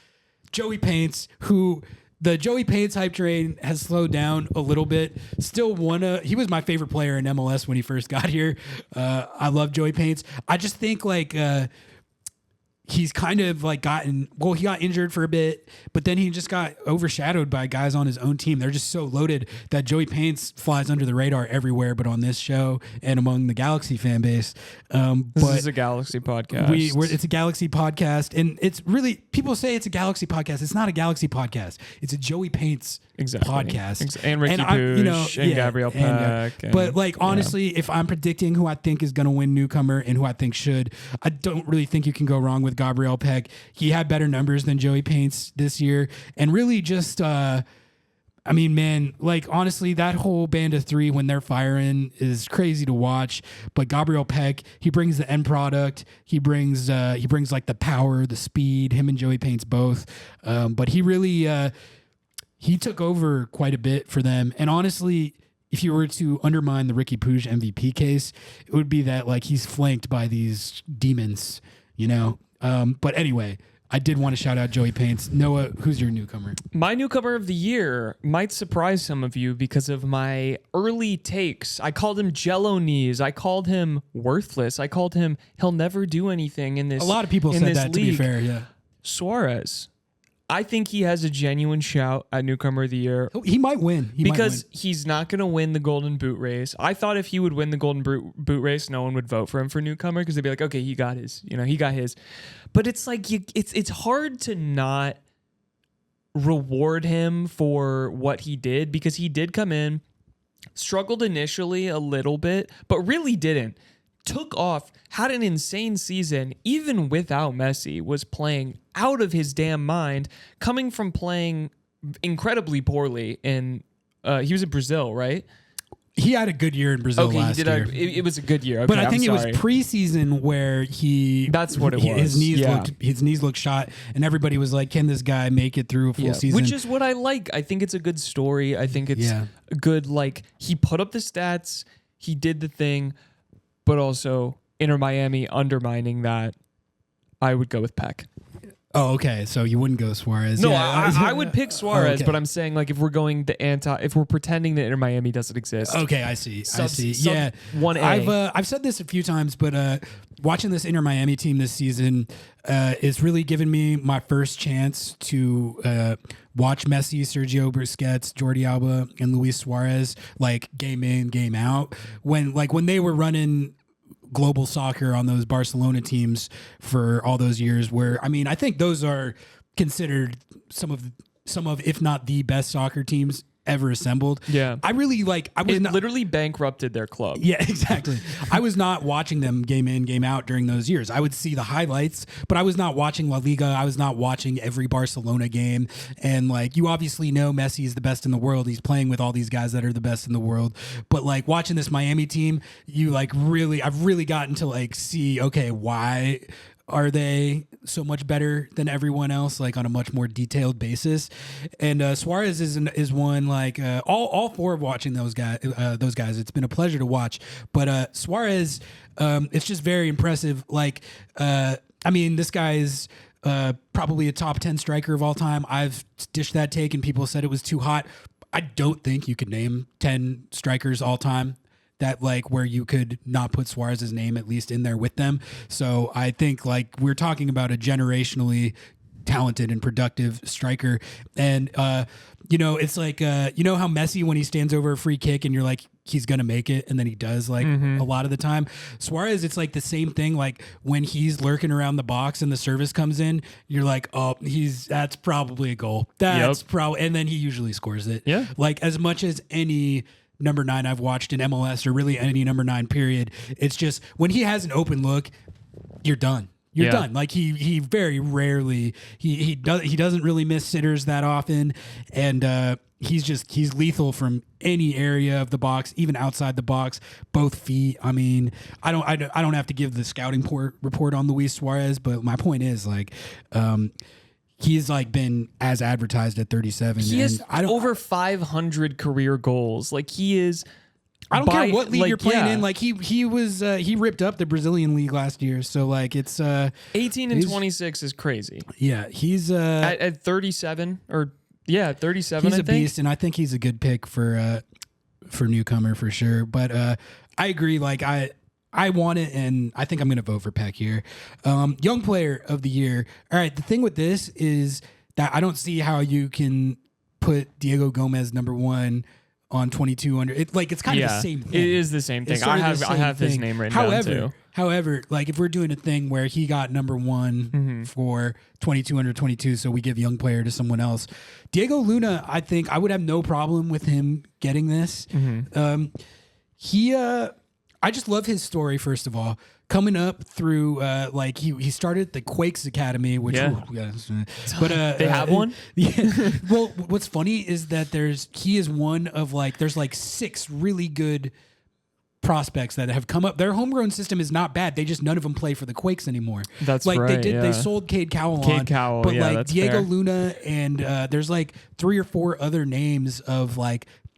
Joey Paints, who. The Joey Paints hype train has slowed down a little bit. Still he was my favorite player in MLS when he first got here. I love Joey Paints. I just think like he's kind of like he got injured for a bit, but then he just got overshadowed by guys on his own team. They're just so loaded that Joey Paints flies under the radar everywhere, but on this show and among the Galaxy fan base. This is a Galaxy podcast. It's a Galaxy podcast, and it's really, people say it's a Galaxy podcast. It's not a Galaxy podcast. It's a Joey Paints exactly. podcast. And Ricky Pooch and Gabriel Peck. But like honestly, if I'm predicting who I think is going to win Newcomer and who I think should, I don't really think you can go wrong with Gabriel Peck. He had better numbers than Joey Paints this year, and really just. I mean, man, like honestly, that whole band of three when they're firing is crazy to watch. But Gabriel Peck, he brings the end product. He brings like the power, the speed. Him and Joey Paints both. But he really he took over quite a bit for them. And honestly, if you were to undermine the Ricky Pooch MVP case, it would be that like he's flanked by these demons, you know. But anyway. I did want to shout out Joey Paints. Noah, who's your newcomer? My newcomer of the year might surprise some of you because of my early takes. I called him Jello knees. I called him worthless. I called him he'll never do anything in this. A lot of people said that, to be fair, yeah. Suarez. I think he has a genuine shout at newcomer of the year. He might win. He's not going to win the Golden Boot race. I thought if he would win the Golden Boot race, no one would vote for him for newcomer because they'd be like, okay, he got his. He got his. But it's like it's hard to not reward him for what he did because he did come in, struggled initially a little bit, but really didn't. Took off, had an insane season, even without Messi, was playing out of his damn mind, coming from playing incredibly poorly in, he was in Brazil, right? He had a good year in Brazil last year. It was a good year. Okay, but I think it was preseason where That's what it was. His knees looked shot, and everybody was like, "Can this guy make it through a full season?" Which is what I like. I think it's a good story. I think it's a good, like, he put up the stats, he did the thing, but also Inter Miami undermining that. I would go with Peck. Oh, okay. So you wouldn't go Suarez? No, I would pick Suarez, but I'm saying like if we're going if we're pretending that Inter Miami doesn't exist. Okay, I see. Yeah, 1A. I've said this a few times, but watching this Inter Miami team this season is really giving me my first chance to watch Messi, Sergio Busquets, Jordi Alba, and Luis Suarez like game in, game out. When they were running global soccer on those Barcelona teams for all those years, where I mean I think those are considered some of if not the best soccer teams ever assembled. Yeah, I really literally bankrupted their club. Yeah, exactly. I was not watching them game in, game out during those years. I would see the highlights, but I was not watching La Liga. I was not watching every Barcelona game. And like, you obviously know Messi is the best in the world. He's playing with all these guys that are the best in the world. But like watching this Miami team, I've really gotten to like see, okay, why are they so much better than everyone else, like on a much more detailed basis? And Suarez is one like all four of watching those guys. It's been a pleasure to watch. But Suarez, it's just very impressive. Like, I mean, this guy is probably a top 10 striker of all time. I've dished that take, and people said it was too hot. I don't think you could name 10 strikers all time that like where you could not put Suarez's name at least in there with them. So I think like we're talking about a generationally talented and productive striker. And, it's like, you know how Messi, when he stands over a free kick and you're like, he's going to make it. And then he does like a lot of the time. Suarez, it's like the same thing. Like when he's lurking around the box and the service comes in, you're like, oh, that's probably a goal. That's probably, and then he usually scores it. Yeah. Like as much as any number 9 I've watched in MLS or really any number 9 period, it's just when he has an open look, you're done. You're done. Like he very rarely he doesn't really miss sitters that often, and he's lethal from any area of the box, even outside the box, both feet. I mean, I don't have to give the scouting report on Luis Suarez, but my point is like he's like been as advertised at 37. He has over 500 career goals. Like he is. I don't care what league you're playing in. Like he ripped up the Brazilian league last year. So like it's 18 and 26 is crazy. Yeah, he's at 37 or 37. He's a beast, and I think he's a good pick for newcomer for sure. But I agree. Like I want it, and I think I'm going to vote for Peck here. Young player of the year. All right, the thing with this is that I don't see how you can put Diego Gomez number 1 on 22 under. It's kind of the same thing. It is the same thing. I have his name written down too. However, like if we're doing a thing where he got number one for 22 under 22, so we give young player to someone else. Diego Luna, I think I would have no problem with him getting this. I just love his story, first of all. Coming up through, he started the Quakes Academy, which, but they have one. Yeah. Well, what's funny is that he is one of there's 6 really good prospects that have come up. Their homegrown system is not bad. They just none of them play for the Quakes anymore. That's right. They sold Cade Cowell but Diego Luna and there's 3 or 4 other names of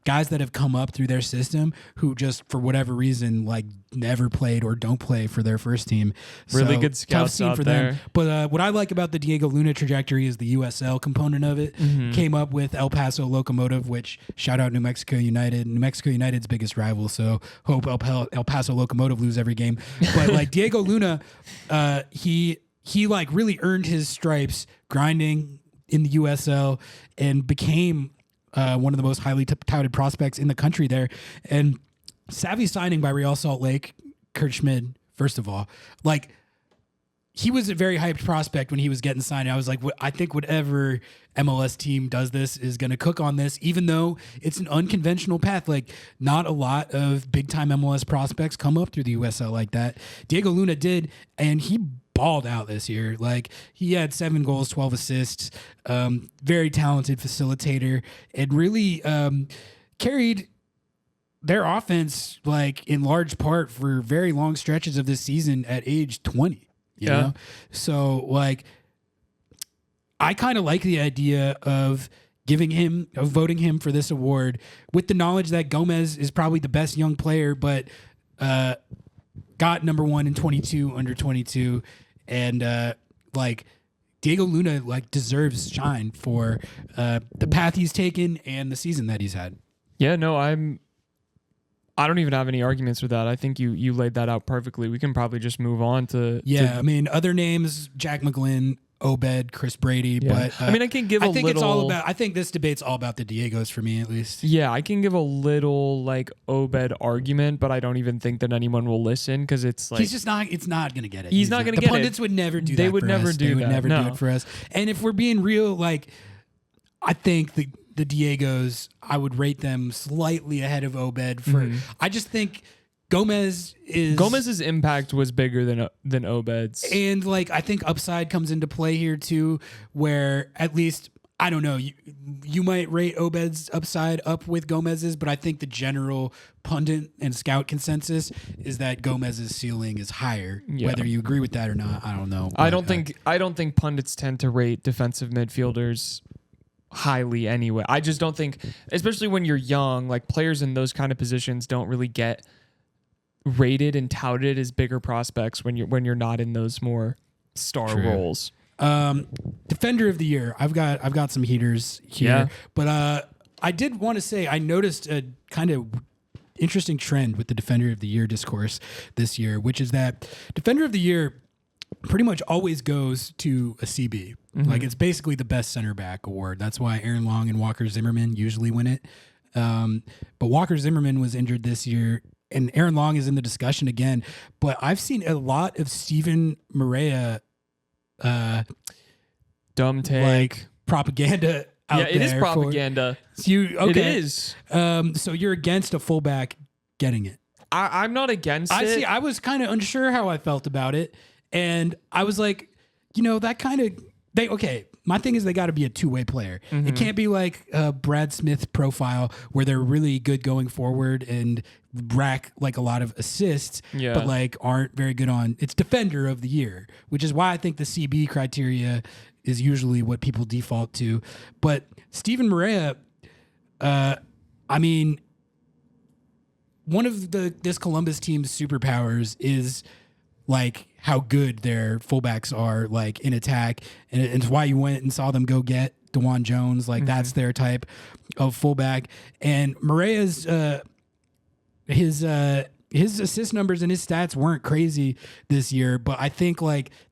guys that have come up through their system who just for whatever reason never played or don't play for their first team. Really good scouts out there. But what I like about the Diego Luna trajectory is the USL component of it. Came up with El Paso Locomotive, which shout out New Mexico United. New Mexico United's biggest rival, so hope El Paso Locomotive lose every game. But Diego Luna, he really earned his stripes grinding in the USL and became one of the most highly touted prospects in the country there. And savvy signing by Real Salt Lake, Kurt Schmid, first of all. He was a very hyped prospect when he was getting signed. I was like, I think whatever MLS team does this is going to cook on this, even though it's an unconventional path. Not a lot of big-time MLS prospects come up through the USL like that. Diego Luna did, and he balled out this year. He had 7 goals, 12 assists, very talented facilitator, and really carried their offense in large part for very long stretches of this season at age 20. You know? So I kind of like the idea of voting him for this award with the knowledge that Gomez is probably the best young player, but got number 1 in 22 under 22. And Diego Luna deserves shine for the path he's taken and the season that he's had. Yeah, no, I don't even have any arguments with that. I think you laid that out perfectly. We can probably just move on to... I mean, other names, Jack McGlynn, Obed, Chris Brady, but... I can give a little... I think this debate's all about the Diegos for me, at least. Yeah, I can give a little, Obed argument, but I don't even think that anyone will listen, because it's he's just not... It's not going to get it. He's not going to get it. The pundits would never do that. They would never do that. They would never do it for us. And if we're being real, I think the Diegos, I would rate them slightly ahead of Obed for... I just think Gomez's impact was bigger than Obed's. And I think upside comes into play here too, where at least, I don't know, you might rate Obed's upside up with Gomez's, but I think the general pundit and scout consensus is that Gomez's ceiling is higher. Whether you agree with that or not, I don't know. I don't think pundits tend to rate defensive midfielders highly anyway. I just don't think, especially when you're young, players in those kind of positions don't really get rated and touted as bigger prospects when you're not in those more star roles. Defender of the year. I've got some heaters here, but I did want to say I noticed a kind of interesting trend with the Defender of the Year discourse this year, which is that Defender of the Year pretty much always goes to a CB. It's basically the best center back award. That's why Aaron Long and Walker Zimmerman usually win it. But Walker Zimmerman was injured this year, and Aaron Long is in the discussion again. But I've seen a lot of Steven Morea dumb take propaganda out there. Yeah, it is propaganda. It is. So you're against a fullback getting it. I'm not against it. See. I was kind of unsure how I felt about it. And I was like, that kind of... my thing is they got to be a two-way player. It can't be like a Brad Smith profile where they're really good going forward and rack a lot of assists, but aren't very good on... It's Defender of the Year, which is why I think the CB criteria is usually what people default to. But Steven Morea, one of this Columbus team's superpowers is how good their fullbacks are in attack, and it's why you went and saw them go get DeJuan Jones. That's their type of fullback. And Morea's his assist numbers and his stats weren't crazy this year, but I think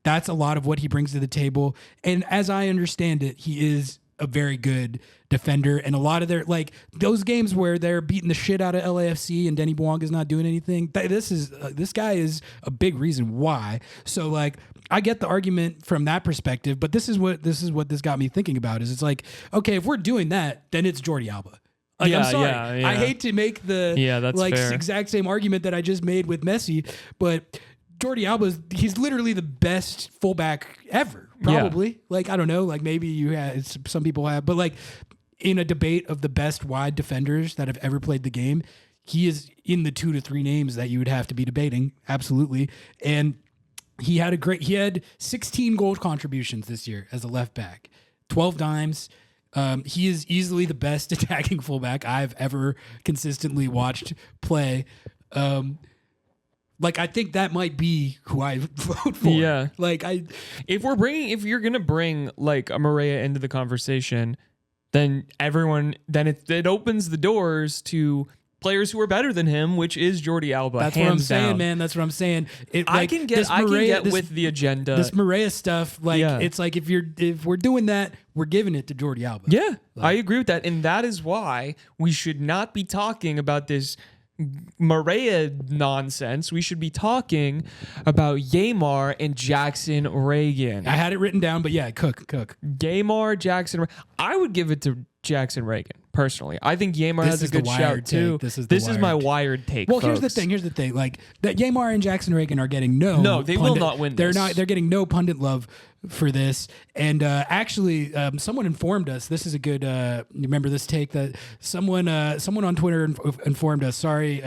that's a lot of what he brings to the table. And as I understand it, he is a very good defender, and a lot of their like those games where they're beating the shit out of LAFC and Denny Bouanga's not doing anything. This guy is a big reason why. So like I get the argument from that perspective, but this is what this got me thinking about is it's like, okay, if we're doing that, then it's Jordi Alba. Like, I'm sorry. I hate to make the that's fair. exact same argument that I just made with Messi, but Jordi Alba, he's literally the best fullback ever, probably. Yeah. Like, I don't know, like maybe some people have, but like in a debate of the best wide defenders that have ever played the game, he is in the 2 to 3 names that you would have to be debating. Absolutely. And he had 16 goal contributions this year as a left back, 12 dimes. He is easily the best attacking fullback I've ever consistently watched play. Like I think that might be who I vote for. Yeah. Like if you're gonna bring like a Maria into the conversation, then it opens the doors to players who are better than him, which is Jordi Alba. That's what I'm saying, man. That's what I'm saying. I can get with the agenda. This Maria stuff, like it's like if we're doing that, we're giving it to Jordi Alba. Yeah, I agree with that, and that is why we should not be talking about this Maria nonsense. We should be talking about Yeimar and Jackson Reagan. I had it written down, but yeah, cook. Yeimar, Jackson. I would give it to Jackson Reagan personally. I think Yeimar has a good shout too. This is my wired take. Well, folks. Here's the thing. Like that, Yeimar and Jackson Reagan are getting no. They will not win. They're not. They're getting no pundit love for this. And actually, someone informed us. This is a good. You remember this take that someone on Twitter informed us. Sorry.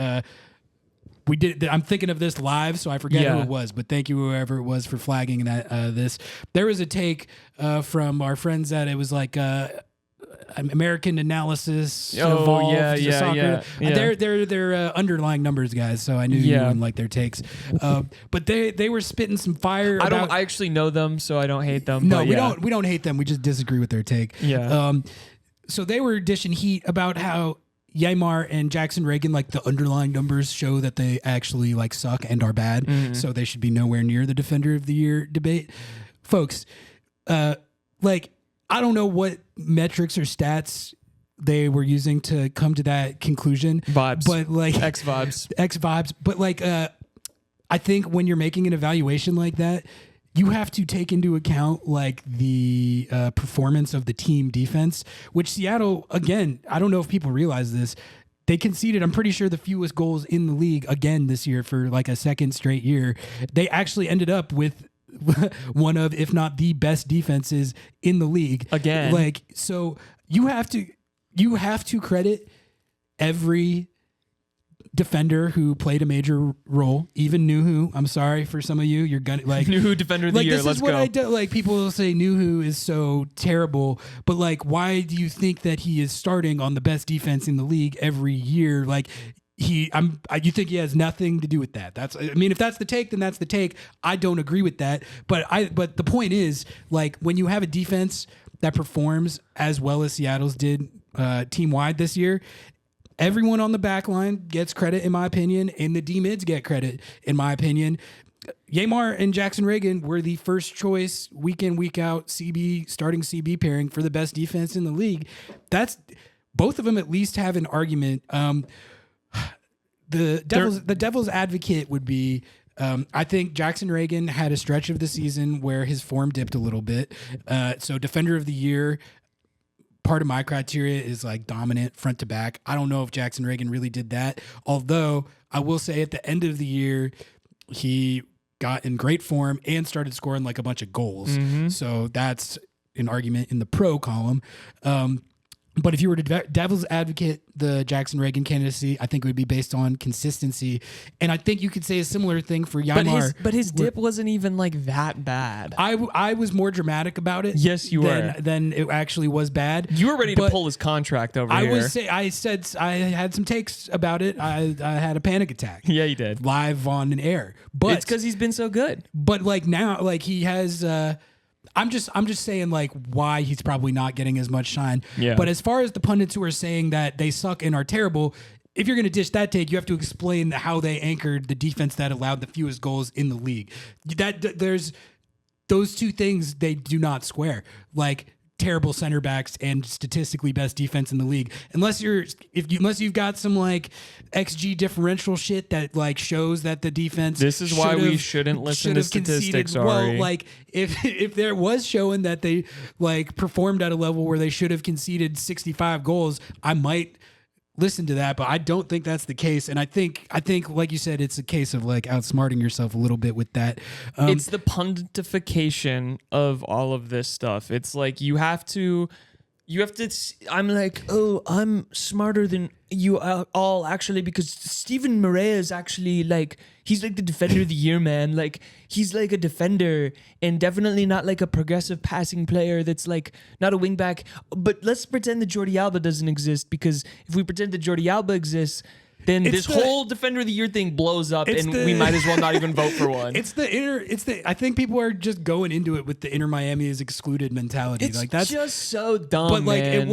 We did. I'm thinking of this live, so I forget who it was. But thank you, whoever it was, for flagging that. This. There was a take from our friends that it was like. American analysis. Yeah. They're underlying numbers guys, so I knew you wouldn't like their takes. But they were spitting some fire. I actually know them, so I don't hate them. No, we don't hate them. We just disagree with their take. Yeah. So they were dishing heat about how Yeimar and Jackson Reagan, like the underlying numbers show that they actually like suck and are bad. Mm-hmm. So they should be nowhere near the Defender of the Year debate, folks. Like. I don't know what metrics or stats they were using to come to that conclusion. Vibes. But like X vibes. But like I think when you're making an evaluation like that, you have to take into account like the performance of the team defense, which Seattle, again, I don't know if people realize this, they conceded, I'm pretty sure, the fewest goals in the league again this year for like a second straight year. They actually ended up with one of, if not the best defenses in the league again. Like, so you have to credit every defender who played a major role, even Nuhu. I'm sorry for some of you. You're gonna like Nuhu Defender of the Year. This Let's is what go. I do. Like people will say Nuhu is so terrible, but like, why do you think that he is starting on the best defense in the league every year? Like. You think he has nothing to do with that? If that's the take, then that's the take. I don't agree with that. But the point is, like, when you have a defense that performs as well as Seattle's did team wide this year, everyone on the back line gets credit, in my opinion, and the D-mids get credit, in my opinion. Yeimar and Jackson Reagan were the first choice week in, week out starting CB pairing for the best defense in the league. Both of them at least have an argument. The devil's advocate would be, I think Jackson Reagan had a stretch of the season where his form dipped a little bit. So Defender of the Year, part of my criteria is like dominant front to back. I don't know if Jackson Reagan really did that. Although I will say at the end of the year, he got in great form and started scoring like a bunch of goals. Mm-hmm. So that's an argument in the pro column. But if you were to devil's advocate the Jackson Reagan candidacy, I think it would be based on consistency. And I think you could say a similar thing for Yeimar. But his dip wasn't even like that bad. I was more dramatic about it. Yes, you were. Than it actually was bad. You were ready to pull his contract over here. I said I had some takes about it. I had a panic attack. Yeah, you did. Live on an air. But it's because he's been so good. But like now, like he has... I'm just saying like why he's probably not getting as much shine. Yeah. But as far as the pundits who are saying that they suck and are terrible, if you're going to dish that take, you have to explain how they anchored the defense that allowed the fewest goals in the league. There's those two things, they do not square. Like terrible center backs and statistically best defense in the league. Unless you've got some like XG differential shit that like shows that the defense. This is why we shouldn't listen to statistics. Well, like if there was showing that they like performed at a level where they should have conceded 65 goals, I might listen to that, but I don't think that's the case. And I think like you said, it's a case of like outsmarting yourself a little bit with that. It's the punditification of all of this stuff. It's like you have to I'm like, oh, I'm smarter than you all actually, because Stephen Morea is actually like, he's like the defender of the year, man. Like he's like a defender and definitely not like a progressive passing player that's like not a wing back. But let's pretend that Jordi Alba doesn't exist, because if we pretend that Jordi Alba exists, then this whole defender of the year thing blows up, and we might as well not even vote for one. I think people are just going into it with the Inter Miami is excluded mentality. It's like that's just so dumb. But like man.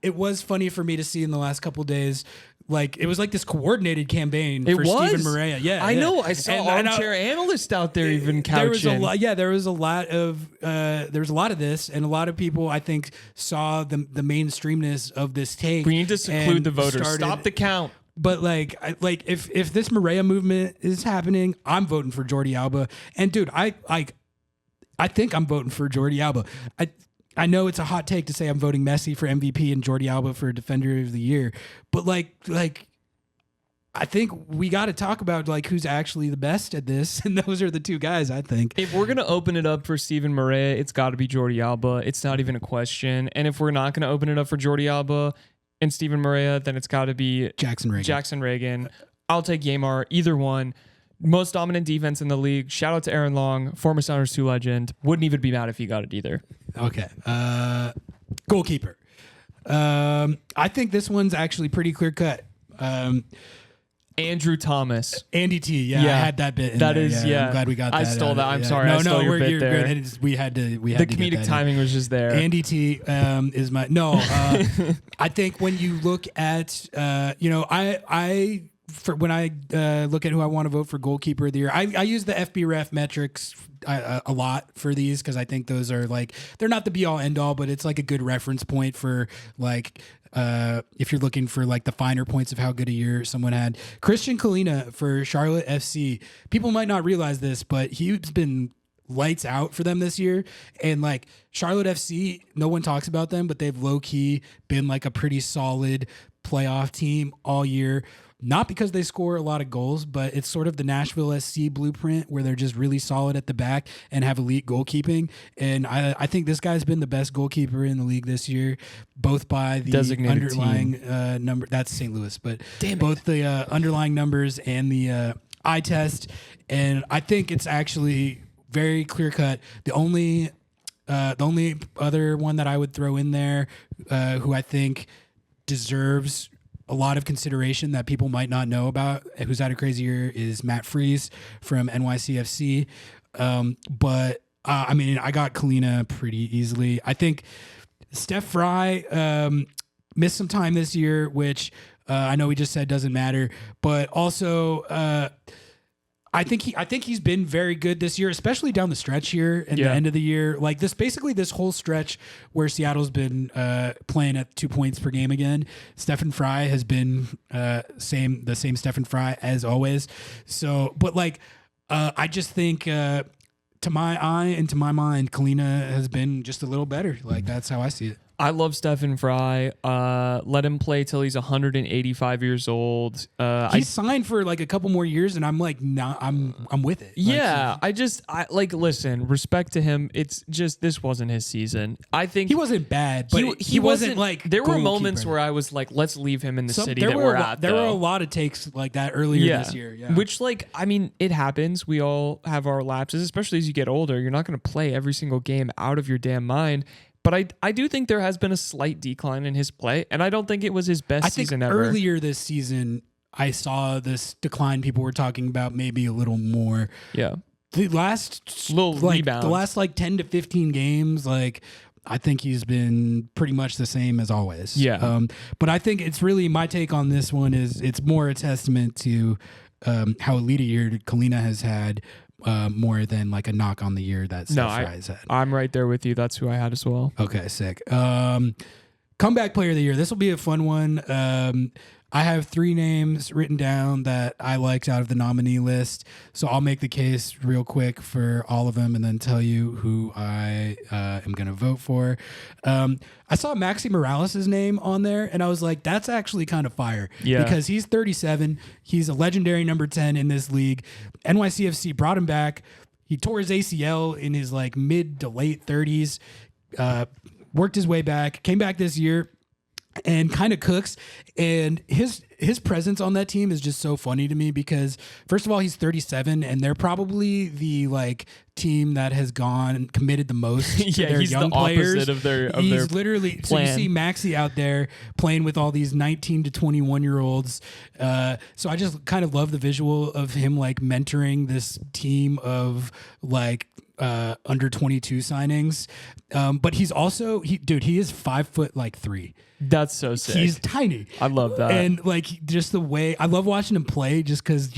it was funny for me to see in the last couple of days. Like it was like this coordinated campaign for was? Stephen Morea. Yeah, I know. I saw armchair analyst out there even couching. There was a lot of this, and a lot of people I think saw the mainstreamness of this take. We need to seclude the voters. Stop the count. But if this Morea movement is happening, I'm voting for Jordi Alba. And dude, I think I'm voting for Jordi Alba. I know it's a hot take to say I'm voting Messi for MVP and Jordi Alba for Defender of the Year, but like I think we got to talk about like who's actually the best at this, and those are the two guys I think. If we're gonna open it up for Stephen Morea, it's got to be Jordi Alba. It's not even a question. And if we're not gonna open it up for Jordi Alba and Stephen Morea, then it's got to be Jackson Reagan. I'll take Yamar. Either one. Most dominant defense in the league. Shout out to Aaron Long, former Sounders 2 legend. Wouldn't even be mad if he got it either. Okay. Goalkeeper. I think this one's actually pretty clear cut. Andrew Thomas. Andy T. Yeah, I had that bit in that there. is, yeah. I'm glad we got that. I stole that. I'm sorry. No, I stole your bit you're there. good. We had to. The comedic timing was just there. Andy T. Is my I think when you look at when I look at who I want to vote for goalkeeper of the year, I use the FBref metrics a lot for these, because I think those are like, they're not the be all end all, but it's like a good reference point for like if you're looking for like the finer points of how good a year someone had. Christian Kalina for Charlotte FC. People might not realize this, but he's been lights out for them this year. And like Charlotte FC, no one talks about them, but they've low key been like a pretty solid playoff team all year. Not because they score a lot of goals, but it's sort of the Nashville SC blueprint where they're just really solid at the back and have elite goalkeeping. And I think this guy's been the best goalkeeper in the league this year, both by the designated underlying number. That's St. Louis, but both the underlying numbers and the eye test. And I think it's actually very clear cut. The only other one that I would throw in there, who I think deserves a lot of consideration that people might not know about, who's had a crazy year, is Matt Freese from NYCFC. But I mean, I got Kalina pretty easily. I think Steph Fry missed some time this year, which I know we just said doesn't matter, but also I think he's been very good this year, especially down the stretch here and the end of the year. Like this whole stretch where Seattle's been playing at 2 points per game again. Stephen Fry has been the same Stephen Fry as always. So, but like I just think to my eye and to my mind, Kalina has been just a little better. Like that's how I see it. I love Stephen Fry. Let him play till he's 185 years old. He's signed for like a couple more years, and I'm like, nah, I'm with it. Yeah, I listen, respect to him. It's just this wasn't his season. I think he wasn't bad, but he wasn't like. There were moments where I was like, let's leave him in the city that we're at. There were a lot of takes like that earlier this year. Yeah. Which like, I mean, it happens. We all have our lapses, especially as you get older. You're not going to play every single game out of your damn mind. But I do think there has been a slight decline in his play, and I don't think it was his best season ever. Earlier this season, I saw this decline people were talking about maybe a little more. Yeah. The last rebound. The last 10 to 15 games, like I think he's been pretty much the same as always. Yeah. But I think it's really, my take on this one is it's more a testament to how elite a year Kalina has had more than like a knock on the year that Steph Fry's had. I'm right there with you. That's who I had as well. Okay, sick. Comeback player of the year. This will be a fun one. I have 3 names written down that I liked out of the nominee list. So I'll make the case real quick for all of them and then tell you who I am going to vote for. I saw Maxi Morales' name on there and I was like, that's actually kind of fire. Yeah. Because he's 37. He's a legendary number 10 in this league. NYCFC brought him back. He tore his ACL in his like mid to late 30s. Worked his way back, came back this year and kind of cooks. And his presence on that team is just so funny to me because first of all, he's 37 and they're probably the like team that has gone and committed the most to their he's young the players. Opposite of their he's literally plan. So you see Maxi out there playing with all these 19 to 21 year olds. So I just kind of love the visual of him like mentoring this team of like under 22 signings. But he's also he is 5'3". That's so sick. He's tiny. I love that. And like just the way I love watching him play just because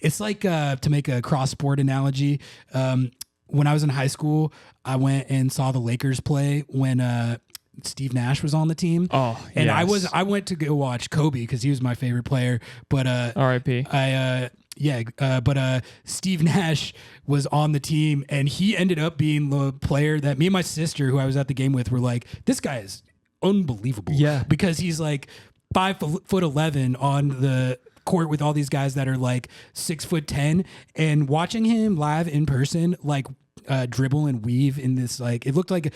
it's like to make a cross sport analogy. When I was in high school, I went and saw the Lakers play when Steve Nash was on the team. Oh, and yes. I went to go watch Kobe because he was my favorite player. But R.I.P. But Steve Nash was on the team, and he ended up being the player that me and my sister, who I was at the game with, were like, this guy is unbelievable. Yeah. Because he's like 5'11" on the court with all these guys that are like 6'10", and watching him live in person, like dribble and weave in this, like it looked like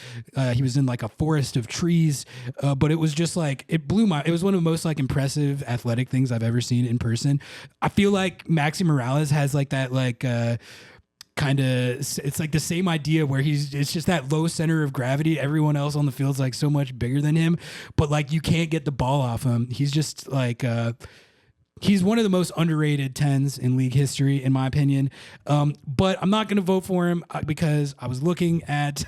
he was in like a forest of trees, but it was just like it was one of the most like impressive athletic things I've ever seen in person. I feel like Maxi Morales has like that like kind of, it's like the same idea where it's just that low center of gravity. Everyone else on the field's like so much bigger than him, but like you can't get the ball off him. He's just like he's one of the most underrated 10s in league history, in my opinion. But I'm not going to vote for him because I was looking at,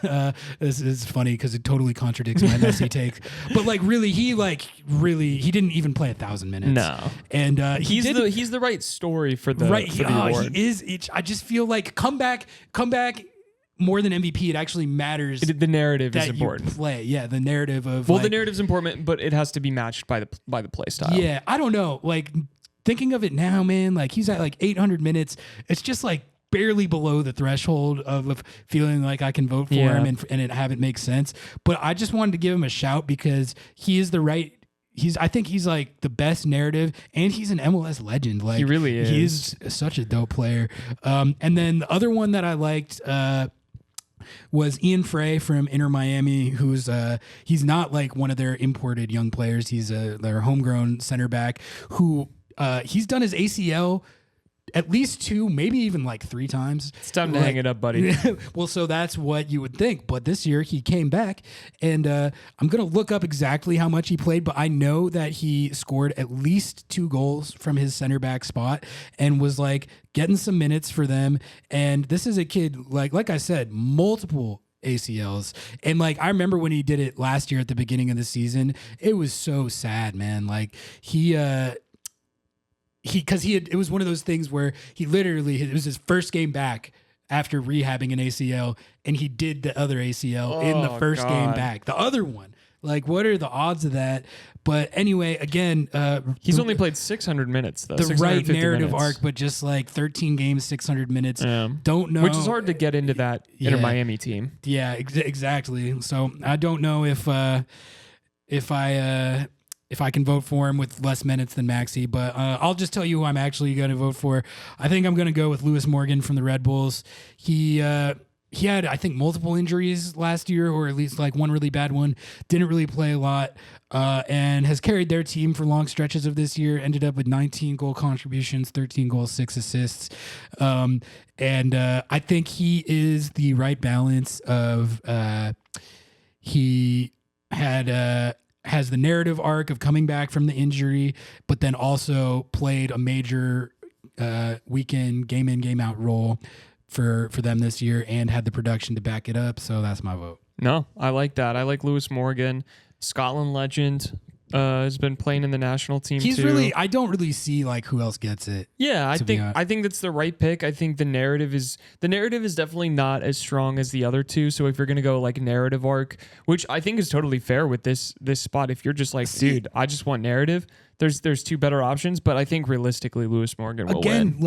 this is funny because it totally contradicts my Messi take. But like really, he didn't even play 1,000 minutes. No. And he's the right story for the award. He is. I just feel like come back more than MVP, it actually matters. The narrative is important. You play, yeah, the narrative of the narrative's important, but it has to be matched by the play style. Yeah, I don't know. Like thinking of it now, man, like he's at like 800 minutes. It's just like barely below the threshold of feeling like I can vote for him and it haven't make sense. But I just wanted to give him a shout because he is the right. I think he's like the best narrative, and he's an MLS legend. Like he really is. He's such a dope player. And then the other one that I liked was Ian Frey from Inter Miami, who's he's not like one of their imported young players. He's their homegrown center back who he's done his ACL at least 2, maybe even like 3 times. It's time to hang it up, buddy. Well, so that's what you would think. But this year he came back, and I'm going to look up exactly how much he played, but I know that he scored at least 2 goals from his center back spot and was like getting some minutes for them. And this is a kid, like I said, multiple ACLs. And like I remember when he did it last year at the beginning of the season, it was so sad, man. Like it was one of those things where it was his first game back after rehabbing an ACL, and he did the other ACL in the first game back. The other one. Like, what are the odds of that? But anyway, again, he's only played 600 minutes though. The right narrative arc, but just like 13 games, 600 minutes. Don't know, which is hard to get into that Inter Miami team. Yeah, exactly. So I don't know if I can vote for him with less minutes than Maxi, but I'll just tell you who I'm actually going to vote for. I think I'm going to go with Lewis Morgan from the Red Bulls. He had, I think, multiple injuries last year, or at least like one really bad one. Didn't really play a lot, and has carried their team for long stretches of this year. Ended up with 19 goal contributions, 13 goals, 6 assists. And I think he is the right balance of he has the narrative arc of coming back from the injury, but then also played a major weekend game in, game out role for them this year and had the production to back it up. So that's my vote. No, I like that. I like Lewis Morgan, Scotland legend, Has been playing in the national team He's too. really. I don't really see like who else gets it. Yeah, I think that's the right pick. I think the narrative is definitely not as strong as the other two. So if you're gonna go like narrative arc, which I think is totally fair with this spot, if you're just like, dude, I just want narrative. There's two better options, but I think realistically, Lewis Morgan will win.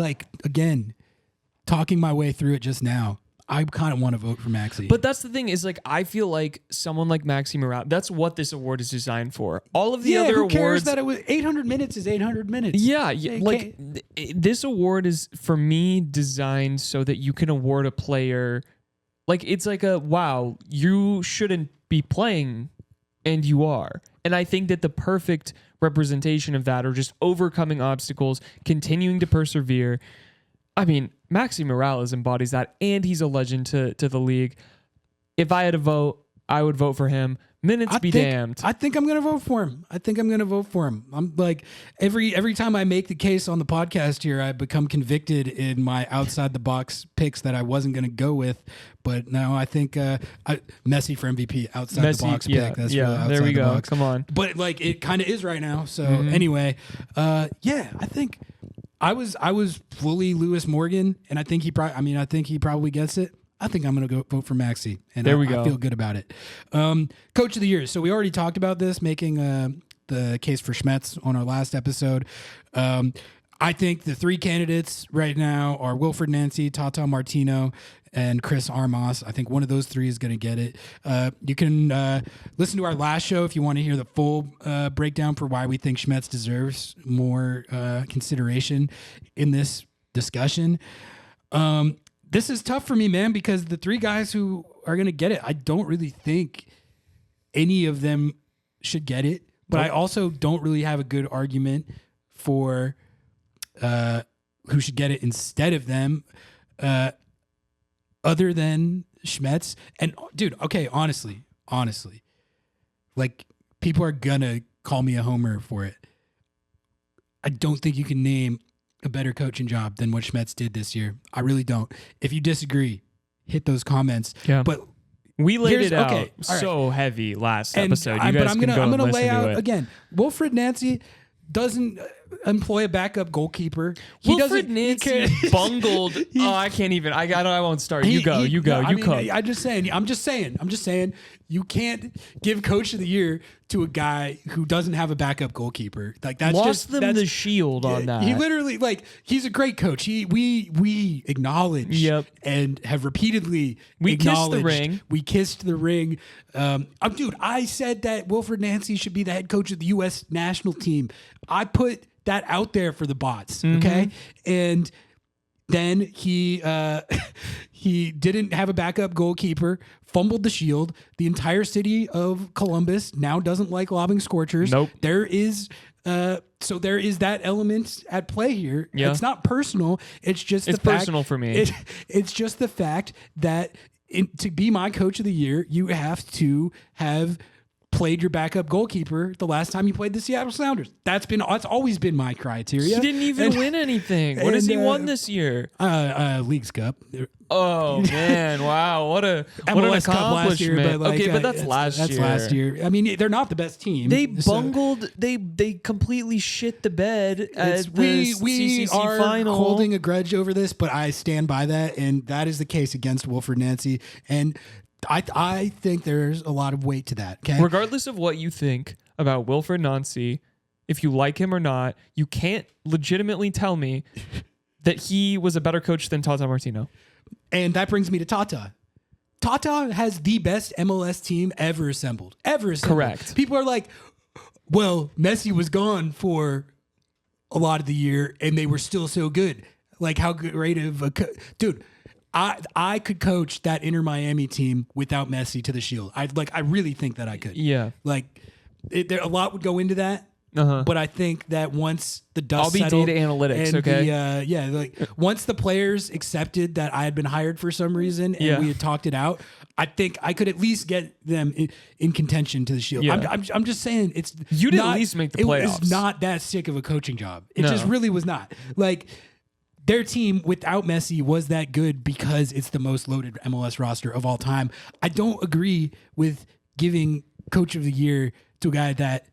Again, talking my way through it just now, I kind of want to vote for Maxi. But that's the thing is like I feel like someone like Maxi Morales, that's what this award is designed for. All of the other who awards cares that it was 800 minutes is 800 minutes. Yeah, like this award is for me designed so that you can award a player like it's like a wow, you shouldn't be playing and you are. And I think that the perfect representation of that are just overcoming obstacles, continuing to persevere. I mean, Maxi Morales embodies that, and he's a legend to the league. If I had to vote, I would vote for him. Minutes be damned. I think I'm going to vote for him. I'm like, every time I make the case on the podcast here, I become convicted in my outside the box picks that I wasn't going to go with. But now I think Messi for MVP, outside the box pick. That's really outside there we go. Box. Come on. But like, it kind of is right now. So anyway, I think I was fully Lewis Morgan, and I think he probably gets it. I think I'm going to go vote for Maxi, and I feel good about it. Coach of the year. So we already talked about this, making the case for Schmetz on our last episode. I think the three candidates right now are Wilfred Nancy, Tata Martino, and Chris Armas. I think one of those three is going to get it. You can listen to our last show if you want to hear the full breakdown for why we think Schmetz deserves more consideration in this discussion. This is tough for me, man, because the three guys who are going to get it, I don't really think any of them should get it. But I also don't really have a good argument for who should get it instead of them, other than Schmetz. And, dude, okay, honestly, like, people are going to call me a homer for it. I don't think you can name a better coaching job than what Schmetz did this year. I really don't. If you disagree, hit those comments. Yeah. But we laid it out so heavy last episode. You guys can go and listen lay out to it. Again. Wilfred Nancy doesn't employ a backup goalkeeper. Wilfred Nancy bungled. I can't even. I won't start. You go. I'm just saying. You can't give Coach of the Year to a guy who doesn't have a backup goalkeeper. Like that's lost them the shield on that. He literally he's a great coach. We acknowledge and have repeatedly acknowledged. We kissed the ring. Dude, I said that Wilfred Nancy should be the head coach of the U.S. national team. I put that out there for the bots. Okay, and then he didn't have a backup goalkeeper, fumbled the shield. The entire city of Columbus now doesn't like Lobbing Scorchers. Nope. There is that element at play here. Yeah. It's not personal. It's personal for me. It's just the fact that to be my coach of the year, you have to have played your backup goalkeeper the last time you played the Seattle Sounders. That's always been my criteria. He didn't even win anything. What has he won this year? Leagues Cup. Oh man! Wow, what an accomplishment. Cup last year, but that's last year. That's last year. I mean, they're not the best team. They bungled. They completely shit the bed at the we CCC are final. Holding a grudge over this, but I stand by that, and that is the case against Wilfred Nancy. And I think there's a lot of weight to that. Okay, regardless of what you think about Wilfred Nancy, if you like him or not, you can't legitimately tell me that he was a better coach than Tata Martino. And that brings me to Tata. Tata has the best MLS team ever assembled. Correct. People are like, well, Messi was gone for a lot of the year, and they were still so good. Like, how great of a dude. I could coach that Inter Miami team without Messi to the Shield. I really think that I could. Yeah. Like, a lot would go into that. But I think that once the dust settled, I'll be data analytics, okay? Once the players accepted that I had been hired for some reason and we had talked it out, I think I could at least get them in contention to the Shield. Yeah. I'm just saying you'd at least make the playoffs. It was not that sick of a coaching job. It just really was not. Like, their team without Messi was that good because it's the most loaded MLS roster of all time. I don't agree with giving Coach of the Year to a guy that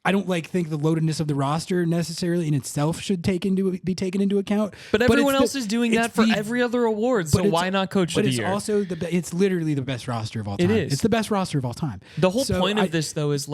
I don't think the loadedness of the roster necessarily in itself should be taken into account. But everyone else is doing that for every other award. So why not Coach of the Year? But it's also it's literally the best roster of all time. It is. It's the best roster of all time. The whole point of this though is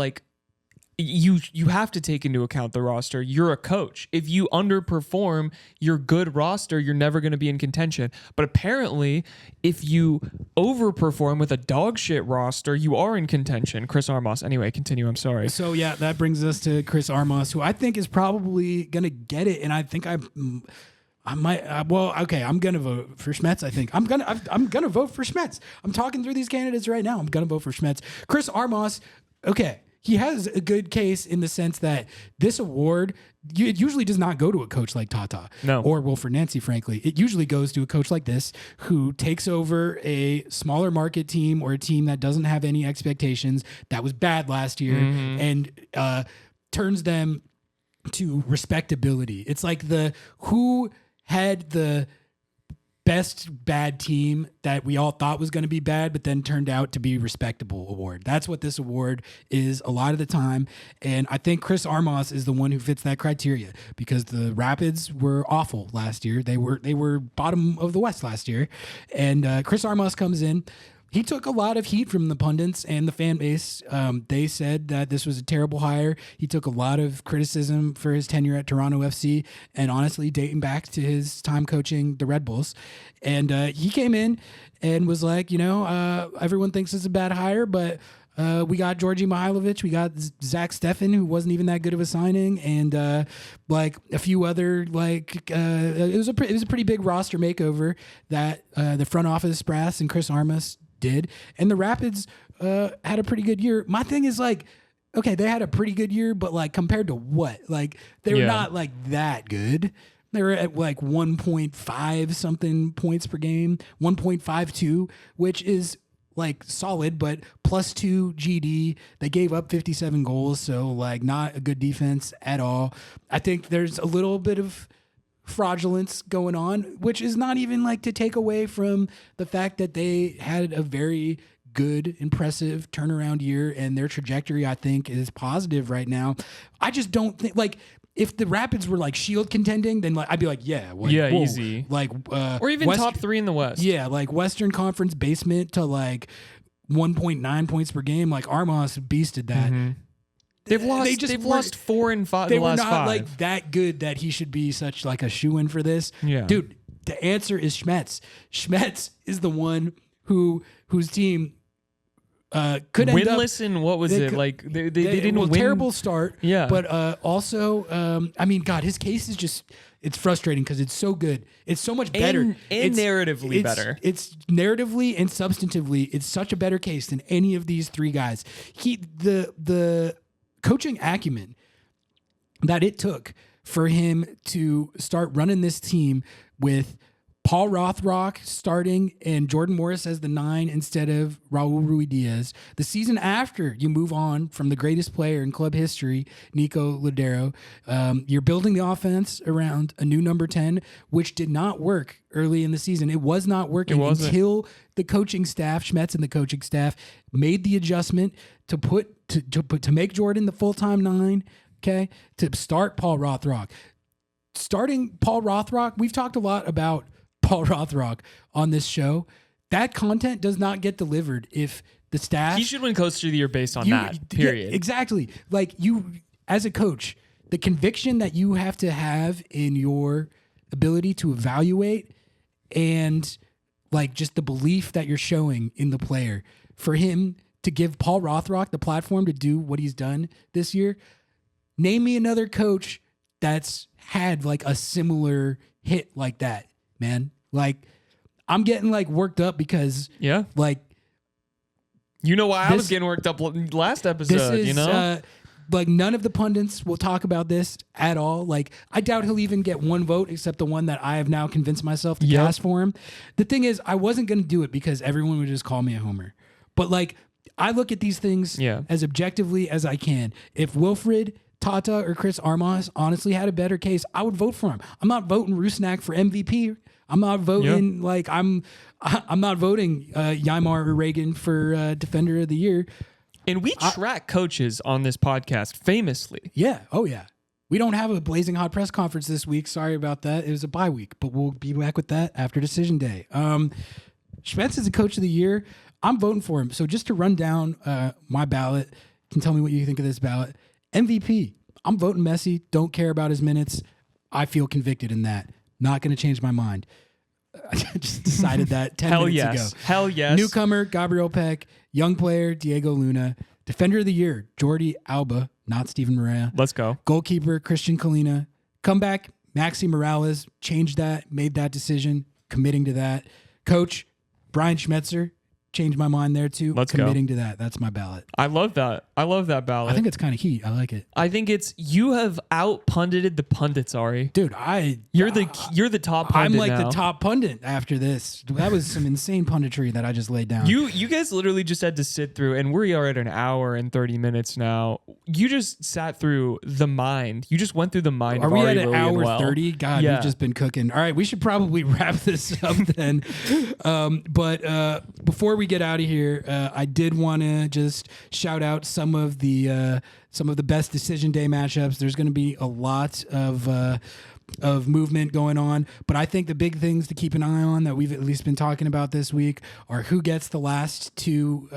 you have to take into account the roster. You're a coach. If you underperform your good roster, you're never going to be in contention. But apparently, if you overperform with a dog shit roster, you are in contention. Chris Armas. Anyway, continue. I'm sorry. So yeah, that brings us to Chris Armas, who I think is probably going to get it, and I think I might. I'm gonna vote for Schmetz. I think I'm gonna vote for Schmetz. I'm talking through these candidates right now. I'm gonna vote for Schmetz. Chris Armas. Okay. He has a good case in the sense that this award, it usually does not go to a coach like Tata or Wilfred Nancy, frankly. It usually goes to a coach like this who takes over a smaller market team or a team that doesn't have any expectations, that was bad last year, and turns them to respectability. It's like who had the best bad team that we all thought was going to be bad, but then turned out to be respectable award. That's what this award is a lot of the time. And I think Chris Armas is the one who fits that criteria because the Rapids were awful last year. They were bottom of the West last year. And Chris Armas comes in. He took a lot of heat from the pundits and the fan base. They said that this was a terrible hire. He took a lot of criticism for his tenure at Toronto FC and honestly dating back to his time coaching the Red Bulls. And he came in and was like, everyone thinks it's a bad hire, but we got Georgi Mihailovic, we got Zach Steffen, who wasn't even that good of a signing, and a few other it was a pretty big roster makeover that the front office brass and Chris Armas did, and the Rapids had a pretty good year. My thing is okay, they had a pretty good year, but compared to what? They were not that good. They were at 1.5 something points per game, 1.52, which is solid, but +2 GD. They gave up 57 goals, so not a good defense at all. I think there's a little bit of fraudulence going on, which is not even to take away from the fact that they had a very good, impressive turnaround year, and their trajectory, I think, is positive right now. I just don't think if the Rapids were Shield contending, then I'd be easy. Or even top 3 in the West. Yeah, Western Conference basement to 1.9 points per game. Armas beasted that. Mm-hmm. They've lost 4 and 5. They were not that good that he should be such a shoo-in for this. Yeah. Dude, the answer is Schmetz. Schmetz is the one whose team could end up winless in what was it? They didn't win. Terrible start. Yeah. But also, God, his case is just, it's frustrating because it's so good. It's so much better. And it's narratively better. It's narratively and substantively, it's such a better case than any of these three guys. The coaching acumen that it took for him to start running this team with Paul Rothrock starting and Jordan Morris as the 9 instead of Raul Ruidiaz. The season after you move on from the greatest player in club history, Nico Lodeiro, you're building the offense around a new number 10, which did not work early in the season. It was not working until the coaching staff, Schmetz and the coaching staff, made the adjustment to make Jordan the full-time 9, okay, to start Paul Rothrock. Starting Paul Rothrock, we've talked a lot about Paul Rothrock on this show. That content does not get delivered if the staff... He should win Coach of the Year based on that, period. Yeah, exactly. You, as a coach, the conviction that you have to have in your ability to evaluate and just the belief that you're showing in the player, for him to give Paul Rothrock the platform to do what he's done this year. Name me another coach that's had a similar hit like that, man. I'm getting worked up because why I was getting worked up last episode, none of the pundits will talk about this at all. I doubt he'll even get one vote except the one that I have now convinced myself to cast for him. The thing is, I wasn't going to do it because everyone would just call me a homer. But I look at these things as objectively as I can. If Wilfred, Tata, or Chris Armas honestly had a better case, I would vote for him. I'm not voting Rusnak for MVP. I'm not voting I'm not voting Ymar or Reagan for Defender of the Year. And we track coaches on this podcast famously. Yeah. Oh, yeah. We don't have a blazing hot press conference this week. Sorry about that. It was a bye week, but we'll be back with that after decision day. Schmetz is the coach of the year. I'm voting for him. So just to run down my ballot, you can tell me what you think of this ballot. MVP. I'm voting Messi. Don't care about his minutes. I feel convicted in that. Not going to change my mind. I just decided that 10 minutes ago. Hell yes. Newcomer, Gabriel Peck. Young player, Diego Luna. Defender of the year, Jordi Alba, not Steven Morea. Let's go. Goalkeeper, Christian Colina. Comeback, Maxi Morales. Changed that, made that decision, committing to that. Coach, Brian Schmetzer. Changed my mind there too. Committing to that. That's my ballot. I love that. I love that ballot. I think it's kind of heat. I like it. I think you have out pundited the pundits, Ari. Dude, you're the top pundit. I'm like now. the top pundit after this. That was some insane punditry that I just laid down. You guys literally just had to sit through, and we are at an hour and 30 minutes now. You just sat through the mind. You just went through the mind. Are of we Ari, at an Lily, hour and 30? God, yeah. We've just been cooking. All right, we should probably wrap this up then. But before we get out of here, I did want to just shout out some of the best decision day matchups. There's going to be a lot of movement going on, but I think the big things to keep an eye on that we've at least been talking about this week are who gets the last two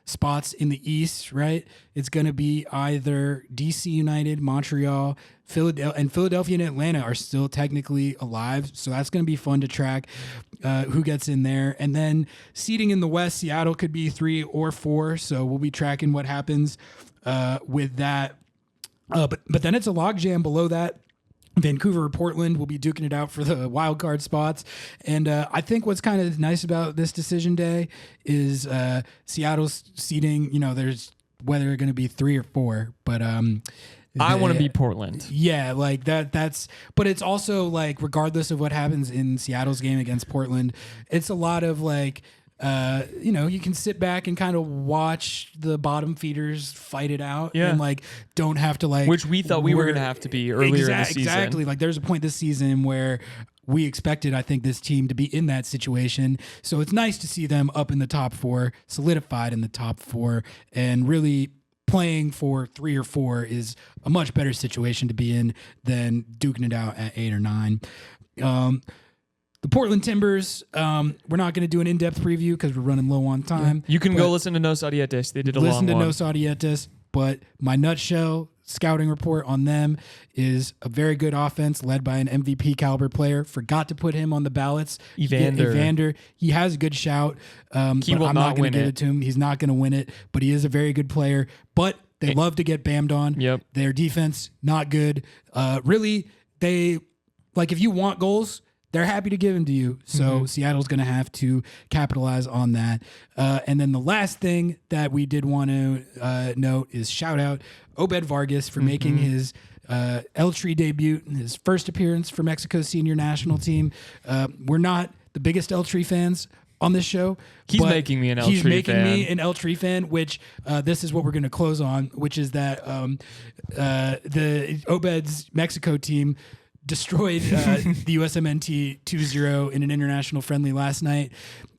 spots in the East, right? It's going to be either DC United, Montreal, Philadelphia and Atlanta are still technically alive, so that's going to be fun to track who gets in there. And then seeding in the West, Seattle could be 3 or 4, so we'll be tracking what happens with that. But then it's a logjam below that. Vancouver or Portland will be duking it out for the wild card spots. And I think what's kind of nice about this decision day is Seattle's seeding, there's whether they're going to be 3 or 4, but I want to be Portland. Yeah, like that's but it's also like regardless of what happens in Seattle's game against Portland, it's a lot of like you can sit back and kind of watch the bottom feeders fight it out and like don't have to like which we thought we were going to have to be earlier in the season. Exactly. Like there's a point this season where we expected, I think, this team to be in that situation. So it's nice to see them up in the top 4, solidified in the top 4, and really playing for 3 or 4 is a much better situation to be in than duking it out at 8 or 9. The Portland Timbers, we're not going to do an in-depth preview because we're running low on time. You can go listen to Nos Audietes. They did a long one. Listen to Nos Audietes, but my nutshell scouting report on them is a very good offense led by an MVP caliber player. Forgot to put him on the ballots. Evander. He has a good shout, but I'm not going to give it to him. He's not going to win it, but he is a very good player. But they love to get bammed on. Yep. Their defense, not good. Really, if you want goals, they're happy to give them to you. So Seattle's going to have to capitalize on that. And then the last thing that we did want to note is shout out Obed Vargas for making his El Tri debut, his first appearance for Mexico's senior national team. We're not the biggest El Tri fans on this show. He's making me an El Tri fan. He's making me an El Tri fan, which this is what we're going to close on, which is that the Obed's Mexico team destroyed the USMNT 2-0 in an international friendly last night.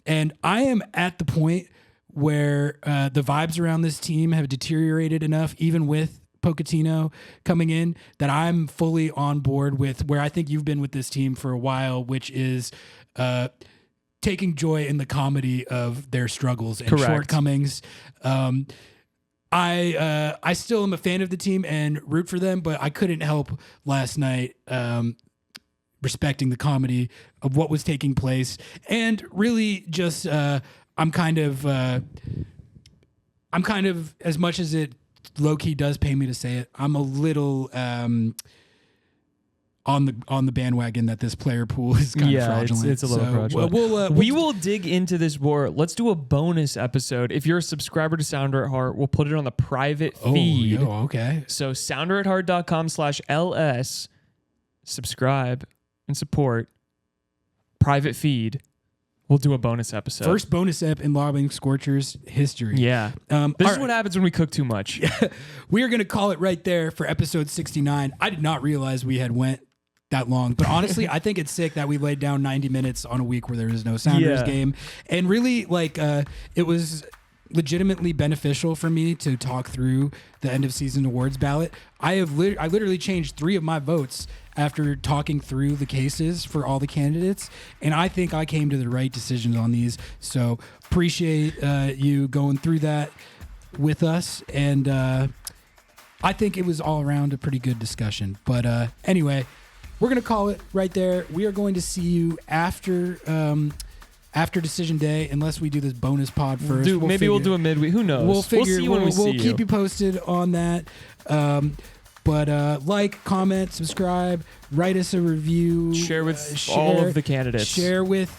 And I am at the point where the vibes around this team have deteriorated enough, even with Pochettino coming in, that I'm fully on board with where I think you've been with this team for a while, which is taking joy in the comedy of their struggles and shortcomings. I still am a fan of the team and root for them, but I couldn't help last night respecting the comedy of what was taking place, and really just I'm kind of as much as it low key does pay me to say it, I'm a little on the bandwagon that this player pool is kind of fraudulent. It's a little fraudulent. We will dig into this more. Let's do a bonus episode. If you're a subscriber to Sounder at Heart, we'll put it on the private feed. Oh, okay. So sounderatheart.com/LS, subscribe and support. Private feed. We'll do a bonus episode. First bonus ep in Lobbing Scorchers history. Yeah. This is what happens when we cook too much. We are going to call it right there for episode 69. I did not realize we had went that long, but honestly, I think it's sick that we laid down 90 minutes on a week where there was no Sounders game. And really, it was legitimately beneficial for me to talk through the end of season awards ballot. I literally changed 3 of my votes after talking through the cases for all the candidates, and I think I came to the right decisions on these. So appreciate you going through that with us, and I think it was all around a pretty good discussion. But anyway, we're gonna call it right there. We are going to see you after decision day, unless we do this bonus pod first. We'll do a midweek. Who knows? We'll figure. See when we'll keep you posted on that. But like, comment, subscribe, write us a review. Share with all of the candidates. Share with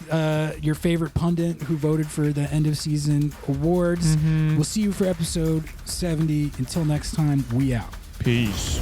your favorite pundit who voted for the end of season awards. We'll see you for episode 70. Until next time, we out. Peace.